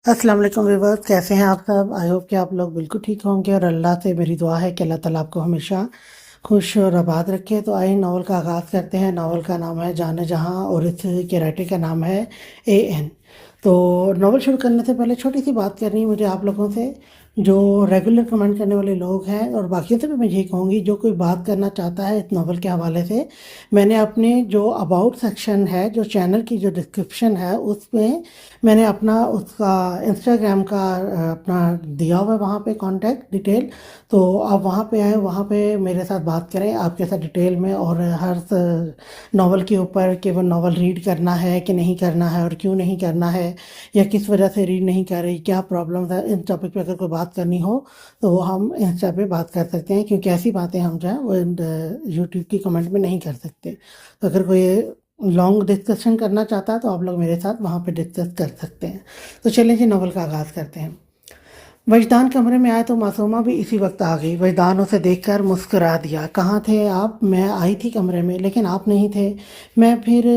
अस्सलाम वालेकुम व्यूअर्स, कैसे हैं आप सब। आई होप कि आप लोग बिल्कुल ठीक होंगे और अल्लाह से मेरी दुआ है कि अल्लाह ताला आपको हमेशा खुश और आबाद रखे। तो आइए नावल का आगाज़ करते हैं। नावल का नाम है जाने जहां और इस के राइटर का नाम है एन। तो नावल शुरू करने से पहले छोटी सी बात करनी है मुझे आप लोगों से। जो रेगुलर कमेंट करने वाले लोग हैं और बाकियों से भी मैं यही कहूँगी, जो कोई बात करना चाहता है इस नावल के हवाले से, मैंने अपने जो अबाउट सेक्शन है, जो चैनल की जो डिस्क्रिप्शन है, उसमें मैंने अपना उसका इंस्टाग्राम का अपना दिया हुआ है वहाँ पे कांटेक्ट डिटेल। तो आप वहाँ पे आए, वहाँ पे मेरे साथ बात करें आपके साथ डिटेल में, और हर नावल के ऊपर कि वो नावल रीड करना है कि नहीं करना है और क्यों नहीं करना है, या किस वजह से रीड नहीं कर रही, क्या प्रॉब्लम है। इन टॉपिक पे अगर कोई बात करनी हो तो वो हम इंस्टा पे बात कर सकते हैं, क्योंकि ऐसी बातें हम जो है वो यूट्यूब की कमेंट में नहीं कर सकते। तो अगर कोई लॉन्ग डिस्कशन करना चाहता है तो आप लोग मेरे साथ वहाँ पे डिस्कस कर सकते हैं। तो चलिए जी नावल का आगाज़ करते हैं। वजदान कमरे में आए तो मासूमा भी इसी वक्त आ गई। वजदान उसे देखकर मुस्कुरा दिया। कहाँ थे आप? मैं आई थी कमरे में, लेकिन आप नहीं थे। मैं फिर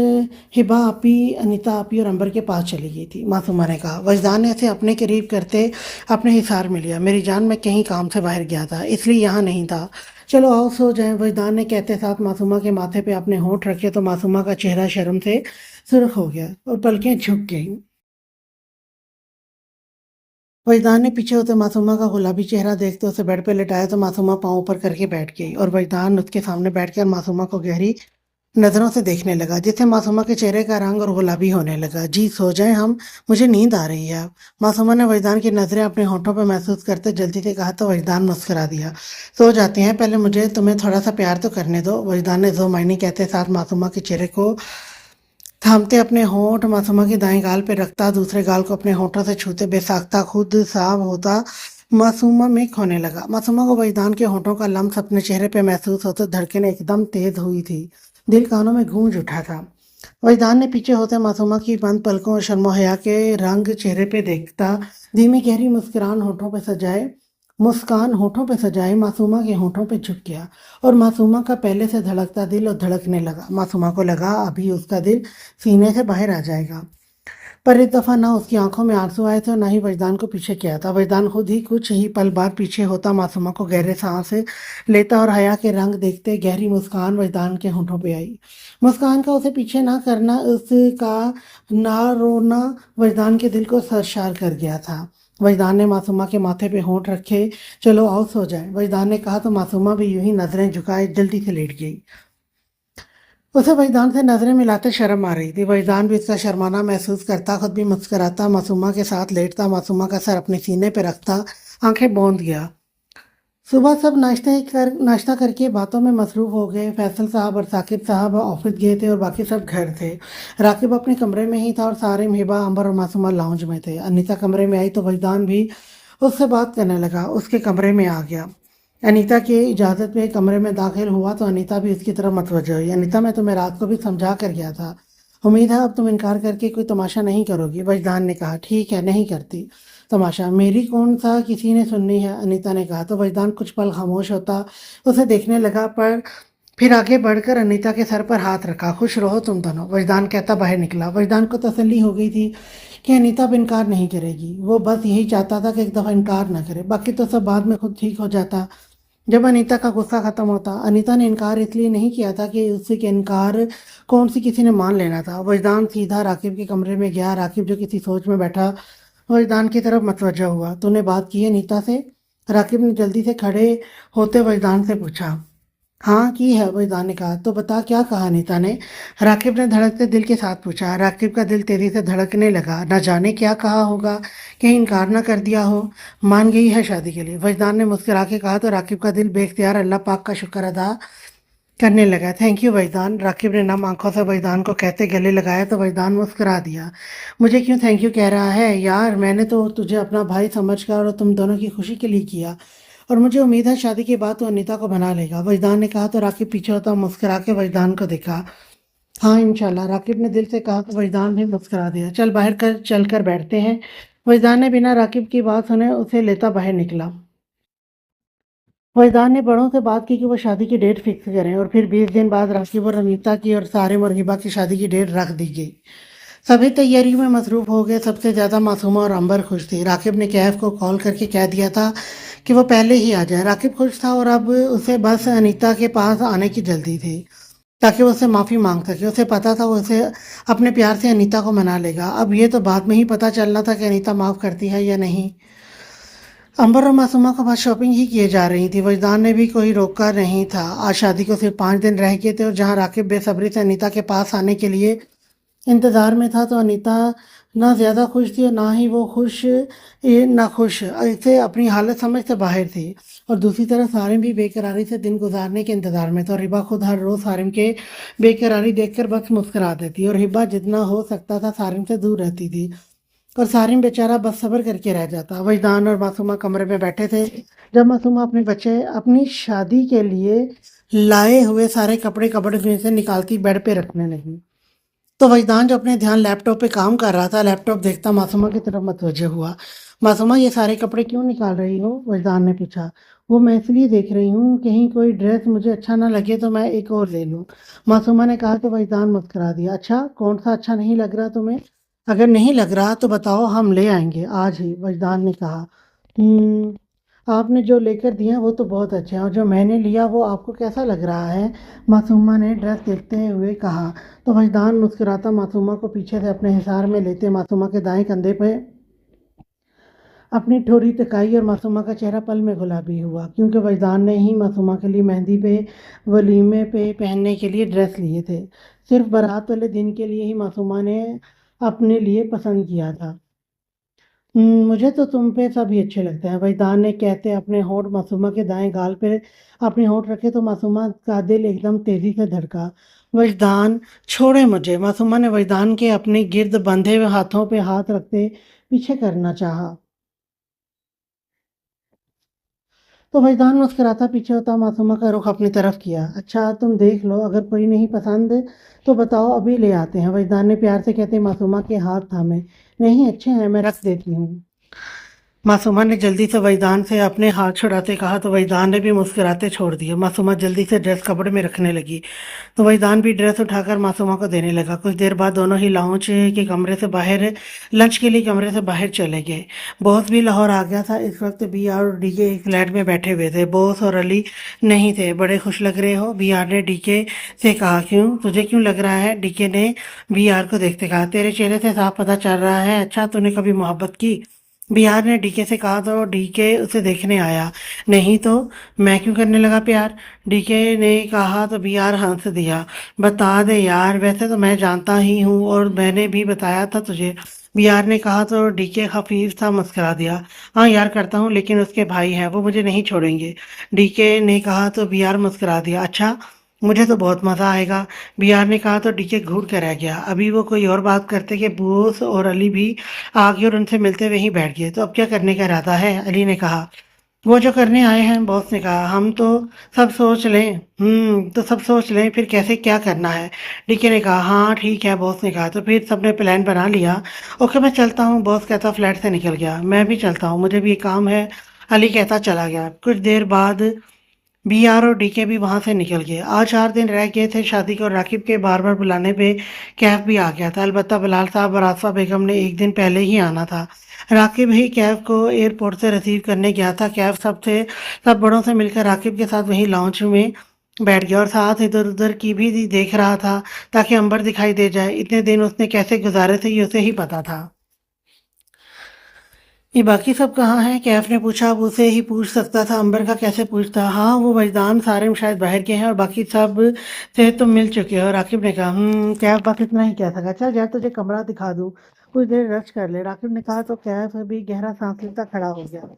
हिबा आपी, अनीता आपी और अंबर के पास चली गई थी, मासूमा ने कहा। वजदान ने उसे अपने करीब करते अपने हिसार में लिया। मेरी जान, मैं कहीं काम से बाहर गया था, इसलिए यहाँ नहीं था। चलो आओ सो जाएं, वजदान ने कहते साथ मासूमा के माथे पे अपने होंठ रखे तो मासूमा का चेहरा शर्म से सुर्ख हो गया और पलकें झुक गईं। वजदान ने पीछे होते मासूमा का गुलाबी चेहरा देखते उसे बेड पे लिटाया तो मासूमा पाँव ऊपर करके बैठ गई और वजदान उसके सामने बैठकर मासूमा को गहरी नजरों से देखने लगा, जिससे मासूमा के चेहरे का रंग और गुलाबी होने लगा। जी सो जाएं हम, मुझे नींद आ रही है अब। मासूमा ने वजदान की नजरें अपने होठों पर महसूस करते जल्दी से कहा तो वजदान मुस्कुरा दिया। सो जाते हैं, पहले मुझे तुम्हें थोड़ा सा प्यार तो करने दो। वजदान ने दो मायने कहते साथ मासूमा के चेहरे को थामते अपने होंठ मासूमा के दाएं गाल पे रखता, दूसरे गाल को अपने होठों से छूते बेसाख्ता खुद साफ होता मासूमा में खोने लगा। मासूमा को वजदान के होठों का लम्स अपने चेहरे पे महसूस होते धड़कनें एकदम तेज हुई थी। दिल कानों में गूंज उठा था। वजदान ने पीछे होते मासूमा की बंद पलकों और शर्मो हया के रंग चेहरे पे देखता, धीमी गहरी मुस्कान होठों पे सजाए मासूमा के होठों पे झुक गया और मासूमा का पहले से धड़कता दिल और धड़कने लगा। मासूमा को लगा अभी उसका दिल सीने से बाहर आ जाएगा। पर इस दफा ना उसकी आंखों में आंसू आए थे और ना ही वजदान को पीछे किया था। वजदान खुद ही कुछ ही पल बाद पीछे होता मासूमा को गहरे सांस लेता और हया के रंग देखते गहरी मुस्कान वजदान के होठों पे आई। मुस्कान का उसे पीछे ना करना, उसका ना रोना वजदान के दिल को सरशार कर गया था। वजदान ने मासूमा के माथे पे होंठ रखे। चलो आओ सो जाए, वजदान ने कहा तो मासूमा भी यूं ही नजरें झुकाए जल्दी से लेट गई। उसे वजदान से नजरें मिलाते शर्म आ रही थी। वजदान भी इसका शर्माना महसूस करता, खुद भी मुस्कुराता, मासूमा के साथ लेटता, मासूमा का सर अपने सीने पे रखता, आंखें बौंद गया। सुबह सब नाश्ता करके बातों में मसरूफ हो गए। फैसल साहब और साकिब साहब ऑफिस गए थे और बाकी सब घर थे। राकिब अपने कमरे में ही था और सारे हिबा, अंबर और मासूमा लाउंज में थे। अनीता कमरे में आई तो वजदान भी उससे बात करने लगा, उसके कमरे में आ गया। अनीता की इजाज़त में कमरे में दाखिल हुआ तो अनीता भी उसकी तरफ मतवजह हुई। अनीता, मैं तुम्हें रात को भी समझा कर गया था, उम्मीद है अब तुम इनकार करके कोई तमाशा नहीं करोगी। वजदान ने कहा, ठीक है, नहीं करती तमाशा, मेरी कौन सा किसी ने सुननी है। अनीता ने कहा तो वजदान कुछ पल खामोश होता, उसे देखने लगा, पर फिर आगे बढ़कर अनीता के सर पर हाथ रखा। खुश रहो तुम दोनों, वजदान कहता बाहर निकला। वजदान को तसल्ली हो गई थी कि अनीता अब इनकार नहीं करेगी। वो बस यही चाहता था कि एक दफ़ा इनकार ना करे, बाकी तो सब बाद में खुद ठीक हो जाता। जब अनीता का गुस्सा खत्म होता, अनीता ने इनकार इसलिए नहीं किया था कि उससे के इनकार कौन सी किसी ने मान लेना था। वजदान सीधा राकिब के कमरे में गया। राकिब जो किसी सोच में बैठा वजदान की तरफ मतवज्जा हुआ। तूने बात की है अनीता से? राकिब ने जल्दी से खड़े होते वजदान से पूछा। हाँ की है, वजदान ने कहा। तो बता क्या कहा अनीता ने? राकिब ने धड़कते दिल के साथ पूछा। राकिब का दिल तेजी से धड़कने लगा। न जाने क्या कहा होगा, कहीं इनकार ना कर दिया हो। मान गई है शादी के लिए, वजदान ने मुस्कुरा के कहा तो राकिब का दिल बेख्तियार अल्लाह पाक का शुक्र अदा करने लगा। थैंक यू वजदान, राकिब ने नम आंखों से वजदान को कहते गले लगाया तो वजदान मुस्कुरा दिया। मुझे क्यों थैंक यू कह रहा है यार, मैंने तो तुझे अपना भाई समझकर और तुम दोनों की खुशी के लिए किया, और मुझे उम्मीद है शादी के बाद तो अनीता को बना लेगा। वजदान ने कहा तो राकिब पीछे होता मुस्कुरा के वजदान को देखा। हाँ इंशाल्लाह, राकिब ने दिल से कहा तो वजदान भी मुस्कुरा दिया। चल बाहर कर चल कर बैठते हैं। वजदान ने बिना राकिब की बात सुने उसे लेता बाहर निकला। वजदान ने बड़ों से बात की कि वो शादी की डेट फिक्स करें और फिर 20 दिन बाद राकिब और अनीता की और सारिम और हिबा की शादी की डेट रख दी गई। सभी तैयारी में मसरूफ़ हो गए। सबसे ज़्यादा मासूमा और अंबर खुश थी। राकिब ने कैफ को कॉल करके कह दिया था कि वो पहले ही आ जाए। राकिब खुश था और अब उसे बस अनीता के पास आने की जल्दी थी ताकि वो उससे माफ़ी मांग सके। उसे पता था वो उसे अपने प्यार से अनीता को मना लेगा। अब ये तो बाद में ही पता चलना था कि अनीता माफ़ करती है या नहीं। अंबर और मासूमा को बस शॉपिंग ही किए जा रही थी। वजदान ने भी कोई रोका नहीं था। आज शादी को सिर्फ 5 दिन रह गए थे और जहाँ राकिब बेसब्री से अनीता के पास आने के लिए इंतज़ार में था तो अनीता ना ज़्यादा खुश थी और ना ही वो ना खुश ऐसे अपनी हालत समझ से बाहर थी। और दूसरी तरफ सारिम भी बेकरारी से दिन गुजारने के इंतज़ार में था और हिबा खुद हर रोज़ सारिम के बेकरारी देखकर बस मुस्कुरा देती और हिबा जितना हो सकता था सारिम से दूर रहती थी और सारिम बेचारा बस सब्र करके रह जाता। वजदान और मासूमा कमरे में बैठे थे जब मासूमा अपने बच्चे अपनी शादी के लिए लाए हुए सारे कपड़े कपड़े में से निकालती बेड पे रखने लगी। तो वजदान जो अपने ध्यान लैपटॉप पे काम कर रहा था लैपटॉप देखता मासूमा की तरफ मतवजह हुआ। मासूमा ये सारे कपड़े क्यों निकाल रही हो? वजदान ने पूछा। वो मैं इसलिए देख रही हूँ कहीं कोई ड्रेस मुझे अच्छा ना लगे तो मैं एक और ले लूँ। मासूमा ने कहा तो वजदान मुस्कुरा दिया। अच्छा कौन सा अच्छा नहीं लग रहा तुम्हें? अगर नहीं लग रहा तो बताओ हम ले आएंगे आज ही, वजदान ने कहा। "हम्म, आपने जो लेकर दिए हैं वो तो बहुत अच्छे हैं और जो मैंने लिया वो आपको कैसा लग रहा है?" मासूमा ने ड्रेस देखते हुए कहा। तो वजदान मुस्कुराता मासूमा को पीछे से अपने हिसार में लेते मासूमा के दाएं कंधे पे अपनी ठोड़ी टिकाई और मासूमा का चेहरा पल में गुलाबी हुआ क्योंकि वजदान ने ही मासूमा के लिए मेहंदी पे वलीमे पे पहनने के लिए ड्रेस लिए थे। सिर्फ बारात वाले दिन के लिए ही मासूमा ने अपने लिए पसंद किया था। मुझे तो तुम पे सभी अच्छे लगते हैं, वजदान ने कहते अपने होंठ मासूमा के दाएं गाल पे अपने होंठ रखे तो मासूमा का दिल एकदम तेजी से धड़का। वजदान छोड़े मुझे, मासूमा ने वजदान के अपने गिर्द बंधे हुए हाथों पे हाथ रखते पीछे करना चाहा। तो वजदान मुस्कुराता पीछे होता मासूमा का रुख अपनी तरफ किया। अच्छा तुम देख लो, अगर कोई नहीं पसंद तो बताओ अभी ले आते हैं, वजदान ने प्यार से कहते मासूमा के हाथ थामे। नहीं अच्छे हैं, मैं रख देती हूँ। मासूमा ने जल्दी से वजदान से अपने हाथ छुड़ाते कहा तो वजदान ने भी मुस्कुराते छोड़ दिया। मासूमा जल्दी से ड्रेस कपड़े में रखने लगी तो वजदान भी ड्रेस उठाकर मासूमा को देने लगा। कुछ देर बाद दोनों ही लाउंज के कमरे से बाहर लंच के लिए कमरे से बाहर चले गए। बॉस भी लाहौर आ गया था। इस वक्त बी आर और डीके एक फ्लैट में बैठे हुए थे। बॉस और अली नहीं थे। बड़े खुश लग रहे हो, बी आर ने डीके से कहा। क्यों, तुझे क्यों लग रहा है? डीके ने बी आर को देखते कहा। तेरे चेहरे से साफ पता चल रहा है अच्छा तूने कभी मोहब्बत की। बिहार ने डीके से कहा तो डीके उसे देखने आया। नहीं तो मैं क्यों करने लगा प्यार? डीके ने कहा तो बिहार हंस दिया। बता दे यार, वैसे तो मैं जानता ही हूँ और मैंने भी बताया था तुझे। बिहार ने कहा तो डीके खफीफ था मुस्कुरा दिया। हाँ यार करता हूँ, लेकिन उसके भाई हैं वो मुझे नहीं छोड़ेंगे। डीके ने कहा तो बिहार मुस्कुरा दिया। अच्छा मुझे तो बहुत मज़ा आएगा। बिहार ने कहा तो डीके घूर कर रह गया। अभी वो कोई और बात करते कि बोस और अली भी आ गए और उनसे मिलते हुए ही बैठ गए। तो अब क्या करने का इरादा है? अली ने कहा। वो जो करने आए हैं, बॉस ने कहा। हम तो सब सोच लें। तो सब सोच लें फिर कैसे क्या करना है? डीके ने कहा। हाँ ठीक है, बॉस ने कहा। तो फिर सबने प्लान बना लिया। ओके मैं चलता हूँ, बॉस कहता फ्लैट से निकल गया। मैं भी चलता हूँ, मुझे भी एक काम है, अली कहता चला गया। कुछ देर बाद बीआर और डीके भी वहां से निकल गए। आज 4 दिन रह गए थे शादी के और राकिब के बार बार बुलाने पे कैफ भी आ गया था। अलबत्ता बिलाल साहब और आसफा बेगम ने एक दिन पहले ही आना था। राकिब ही कैफ को एयरपोर्ट से रिसीव करने गया था। कैफ सब बड़ों से मिलकर राकिब के साथ वहीं लॉन्च में बैठ गया और साथ इधर उधर की भी देख रहा था ताकि अंबर दिखाई दे जाए। इतने दिन उसने कैसे गुजारे थे ये उसे ही पता था। ये बाकी सब कहाँ हैं? कैफ ने पूछा। अब उसे ही पूछ सकता था, अंबर का कैसे पूछता? हाँ वो वजदान सारिम शायद बाहर के हैं और बाकी सब से तुम मिल चुके हो। राकिब ने कहा। कैफ बस इतना ही कह सका। चल यार तुझे कमरा दिखा दूँ, कुछ देर रेस्ट कर ले, राकिब ने कहा तो कैफ भी गहरा सांस लेता खड़ा हो गया।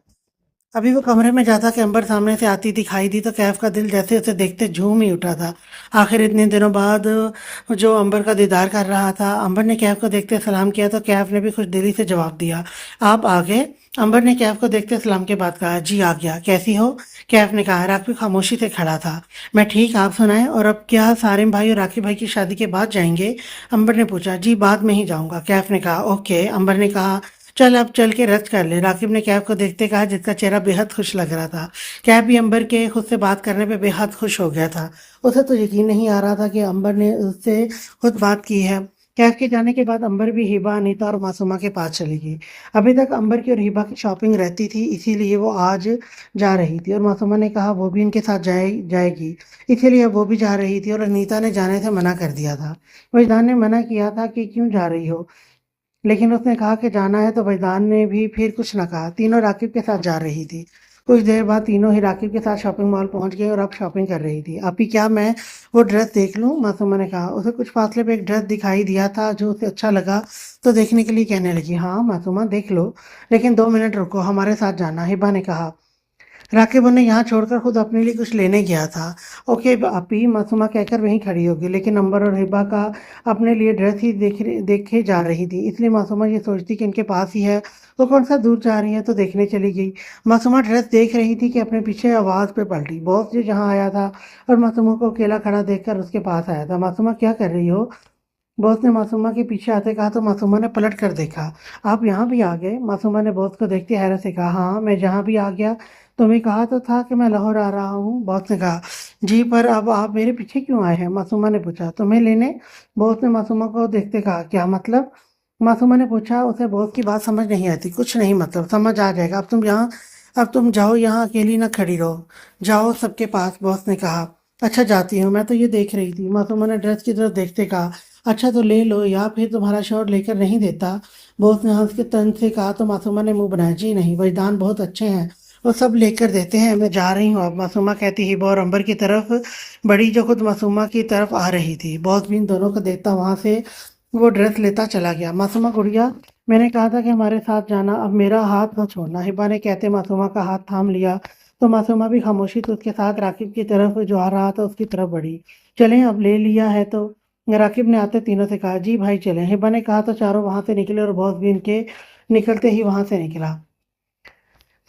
अभी वो कमरे में जाता कि अंबर सामने से आती दिखाई दी तो कैफ का दिल जैसे उसे देखते झूम ही उठा था। आखिर इतने दिनों बाद जो अंबर का दीदार कर रहा था। अंबर ने कैफ को देखते सलाम किया तो कैफ ने भी खुश दिली से जवाब दिया। आप आ गए? अंबर ने कैफ को देखते सलाम के बाद कहा। जी आ गया। कैसी हो? कैफ ने कहा। राकिब खामोशी से खड़ा था। मैं ठीक, आप सुनाएं। और अब क्या सारिम भाई और राकिब भाई की शादी के बाद जाएंगे? अंबर ने पूछा। जी बाद में ही जाऊंगा, कैफ ने कहा। ओके, अंबर ने कहा। चल अब चल के रेस्ट कर ले, राकिब ने कैब को देखते कहा जिसका चेहरा बेहद खुश लग रहा था। कैब भी अंबर के खुद से बात करने पे बेहद खुश हो गया था। उसे तो यकीन नहीं आ रहा था कि अंबर ने उससे खुद बात की है। कैफ के जाने के बाद अंबर भी हिबा, अनीता और मासूमा के पास चली गई। अभी तक अंबर की और हिबा की शॉपिंग रहती थी, इसीलिए वो आज जा रही थी और मासूमा ने कहा वो भी उनके साथ जाएगी, इसीलिए वो भी जा रही थी और अनीता ने जाने से मना कर दिया था। वजदान ने मना किया था कि क्यों जा रही हो, लेकिन उसने कहा कि जाना है तो वजदान ने भी फिर कुछ न कहा। तीनों राकिब के साथ जा रही थी। कुछ देर बाद तीनों ही राकिब के साथ शॉपिंग मॉल पहुंच गई और अब शॉपिंग कर रही थी। अभी क्या मैं वो ड्रेस देख लूं, मासूमा ने कहा। उसे कुछ फासले पे एक ड्रेस दिखाई दिया था जो उसे अच्छा लगा, तो देखने के लिए कहने लगी, हाँ मासूमा देख लो, लेकिन 2 मिनट रुको, हमारे साथ जाना, हिबा ने कहा। राकिब उन्हें यहाँ छोड़कर खुद अपने लिए कुछ लेने गया था। ओके आपी, मासूमा कहकर वहीं खड़ी होगी, लेकिन अंबर और हिबा का अपने लिए ड्रेस ही देखे जा रही थी, इसलिए मासूमा ये सोचती कि इनके पास ही है, वो कौन सा दूर जा रही है, तो देखने चली गई। मासूमा ड्रेस देख रही थी कि अपने पीछे आवाज़ पे पलटी। बॉस जी जहाँ आया था और मासूमा को अकेला खड़ा देखकर उसके पास आया था। मासूमा क्या कर रही हो, बॉस ने मासूमा के पीछे आते कहा, तो मासूमा ने पलट कर देखा। आप यहाँ भी आ गए, मासूमा ने बॉस को देखते हैरत से कहा। हाँ मैं जहाँ भी आ गया, तुम्हें कहा तो था कि मैं लाहौर आ रहा हूँ, बॉस ने कहा। जी पर अब आप मेरे पीछे क्यों आए हैं, मासूमा ने पूछा। तुम्हें लेने, बॉस ने मासूमा को देखते कहा। क्या मतलब, मासूमा ने पूछा। उसे बॉस की बात समझ नहीं आती। कुछ नहीं मतलब, समझ आ जाएगा। अब तुम जाओ, यहाँ अकेली ना खड़ी रहो, जाओ सबके पास, बॉस ने कहा। अच्छा जाती हूँ, मैं तो ये देख रही थी, मासूमा ने ड्रेस की तरफ देखते कहा। अच्छा तो ले लो, या फिर तुम्हारा शॉट लेकर नहीं देता, बॉस ने हंस के तन से कहा। तो मासूमा ने मुंह बनाया। जी नहीं, वजदान बहुत अच्छे हैं, वो सब लेकर देते हैं, मैं जा रही हूँ अब, मासूमा कहती हिबा और अंबर की तरफ बड़ी, जो खुद मासूमा की तरफ आ रही थी। बॉस भी इन दोनों को देखता वहां से वो ड्रेस लेता चला गया। मासूमा गुड़िया, मैंने कहा था कि हमारे साथ जाना, अब मेरा हाथ न छोड़ना, हिबा ने कहते मासूमा का हाथ थाम लिया। तो मासूमा भी खामोशी से उसके साथ राकिब की तरफ जो आ रहा था उसकी तरफ बढ़ी। चलें, अब ले लिया है तो, राकिब ने आते तीनों से कहा। जी भाई चलें, हिबा ने कहा। तो चारों वहां से निकले और बॉस भी इनके निकलते ही वहां से निकला।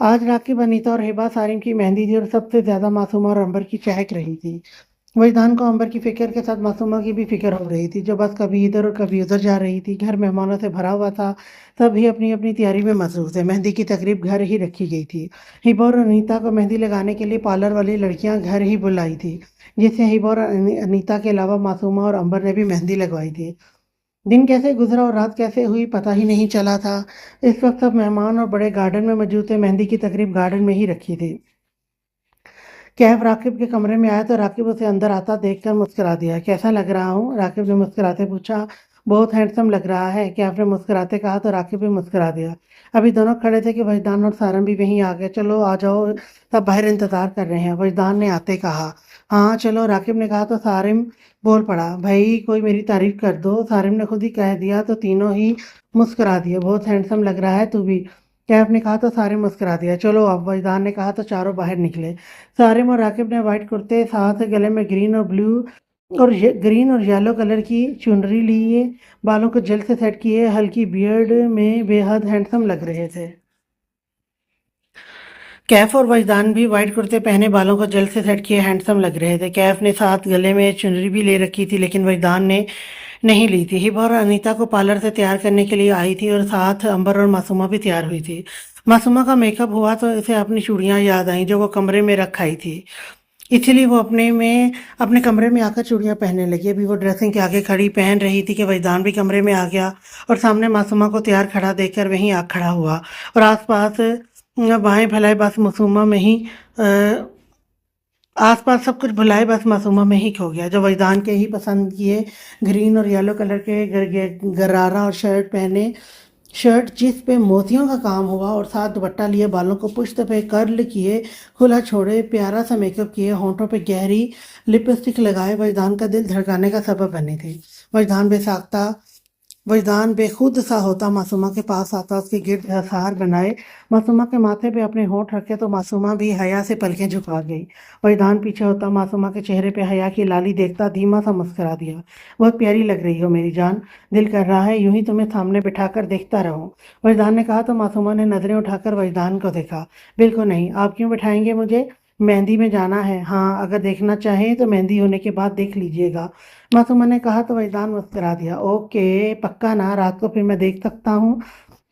आज राकिब, अनीता और हिबा सारिम की मेहंदी थी और सबसे ज्यादा मासूमा और अंबर की चहक रही थी। वजदान को अंबर की फिक्र के साथ मासूमा की भी फिक्र हो रही थी, जो बस कभी इधर और कभी उधर जा रही थी। घर मेहमानों से भरा हुआ था, सभी अपनी अपनी तैयारी में मसरूफ थे। मेहंदी की तकरीब घर ही रखी गई थी। हिबा और अनीता को मेहंदी लगाने के लिए पार्लर वाली लड़कियां घर ही बुलाई थी, जिससे हिबा और अनीता के अलावा मासूमा और अंबर ने भी मेहंदी लगवाई थी। दिन कैसे गुजरा और रात कैसे हुई पता ही नहीं चला था। इस वक्त सब मेहमान और बड़े गार्डन में मौजूद थे। मेहंदी की तकरीब गार्डन में ही रखी थी। कैफ राकिब के कमरे में आया तो राकिब उसे अंदर आता देखकर मुस्कुरा दिया। कैसा लग रहा हूँ, राकिब ने मुस्कुराते पूछा। बहुत हैंडसम लग रहा है, कैफ ने मुस्कुराते कहा। तो राकिब भी मुस्कुरा दिया। अभी दोनों खड़े थे कि वजदान और सारम भी वहीं आ गए। चलो आ जाओ, सब बाहर इंतजार कर रहे हैं, वजदान ने आते कहा। हाँ चलो, राकिब ने कहा। तो सारिम बोल पड़ा, भाई कोई मेरी तारीफ कर दो, सारिम ने खुद ही कह दिया। तो तीनों ही मुस्कुरा दिए। बहुत हैंडसम लग रहा है तू भी, कैफ ने कहा। तो सारे मुस्कुरा दिया। चलो अब, वजदान ने कहा। तो चारों बाहर निकले। सारिम और राकिब ने वाइट कुर्ते, साथ गले में ग्रीन और ब्लू और ग्रीन और येलो कलर की चुनरी लिए, बालों को जेल से सेट किए, हल्की बियर्ड में बेहद हैंडसम लग रहे थे। कैफ और वजदान भी वाइट कुर्ते पहने, बालों को जेल से सेट किए, हैंडसम लग रहे थे। कैफ ने साथ गले में चुनरी भी ले रखी थी, लेकिन वजदान ने नहीं ली थी। हिबा और अनीता को पार्लर से तैयार करने के लिए आई थी और साथ अंबर और मासूमा भी तैयार हुई थी। मासूमा का मेकअप हुआ तो इसे अपनी चूड़ियां याद आई जो वो कमरे में रख आई थी, इसीलिए वो अपने कमरे में आकर चूड़ियां पहनने लगी। अभी वो ड्रेसिंग के आगे खड़ी पहन रही थी कि वजदान भी कमरे में आ गया और सामने मासूमा को तैयार खड़ा देखकर वहीं आ खड़ा हुआ और आसपास बाएं भलाए बस मासूमा में ही आसपास सब कुछ भुलाए बस मासूमा में ही खो गया, जो वजदान के ही पसंद किए ग्रीन और येलो कलर के गरारा और शर्ट जिस पे मोतियों का काम हुआ और साथ दुपट्टा लिए, बालों को पुश्त पे कर्ल किए, खुला छोड़े, प्यारा सा मेकअप किए, होंठों पे गहरी लिपस्टिक लगाए, वजदान का दिल धड़काने का सबब बने थे। वजदान बेसाख्ता वजदान बेखुद सा होता, मासूमा के पास आता, उसके गिर्द हार बनाए, मासूमा के माथे पे अपने होंठ रखे, तो मासूमा भी हया से पलकें झुका गई। वजदान पीछे होता, मासूमा के चेहरे पे हया की लाली देखता धीमा सा मुस्कुरा दिया। बहुत प्यारी लग रही हो मेरी जान, दिल कर रहा है यूं ही तुम्हें सामने बिठाकर देखता रहूं, वजदान ने कहा। तो मासूमा ने नजरें उठाकर वजदान को देखा। बिल्कुल नहीं, आप क्यों बिठाएंगे मुझे, मेहंदी में जाना है। हाँ अगर देखना चाहें तो मेहंदी होने के बाद देख लीजिएगा, मासूमा ने कहा। तो वजदान मुस्कुरा दिया। ओके पक्का ना, रात को फिर मैं देख सकता हूँ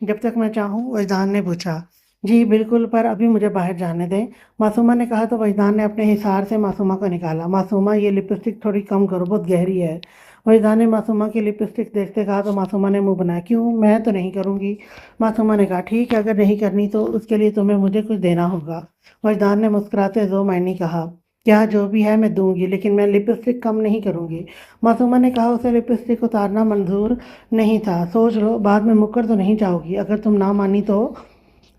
जब तक मैं चाहूँ, वजदान ने पूछा। जी बिल्कुल, पर अभी मुझे बाहर जाने दें, मासूमा ने कहा। तो वजदान ने अपने हिसार से मासूमा को निकाला। मासूमा ये लिपस्टिक थोड़ी कम करो, बहुत गहरी है। वहीदा ने मासूमा की लिपस्टिक देखते कहा तो मासूमा ने मुंह बनाया, क्यों, मैं तो नहीं करूँगी। मासूमा ने कहा, ठीक है, अगर नहीं करनी तो उसके लिए तुम्हें मुझे कुछ देना होगा। वहीदान ने मुस्कुराते दो मायनी कहा, क्या, जो भी है मैं दूंगी, लेकिन मैं लिपस्टिक कम नहीं करूँगी। मासूमा ने कहा, उसे लिपस्टिक उतारना मंजूर नहीं था। सोच लो, बाद में मुकर तो नहीं जाओगी। अगर तुम ना मानी तो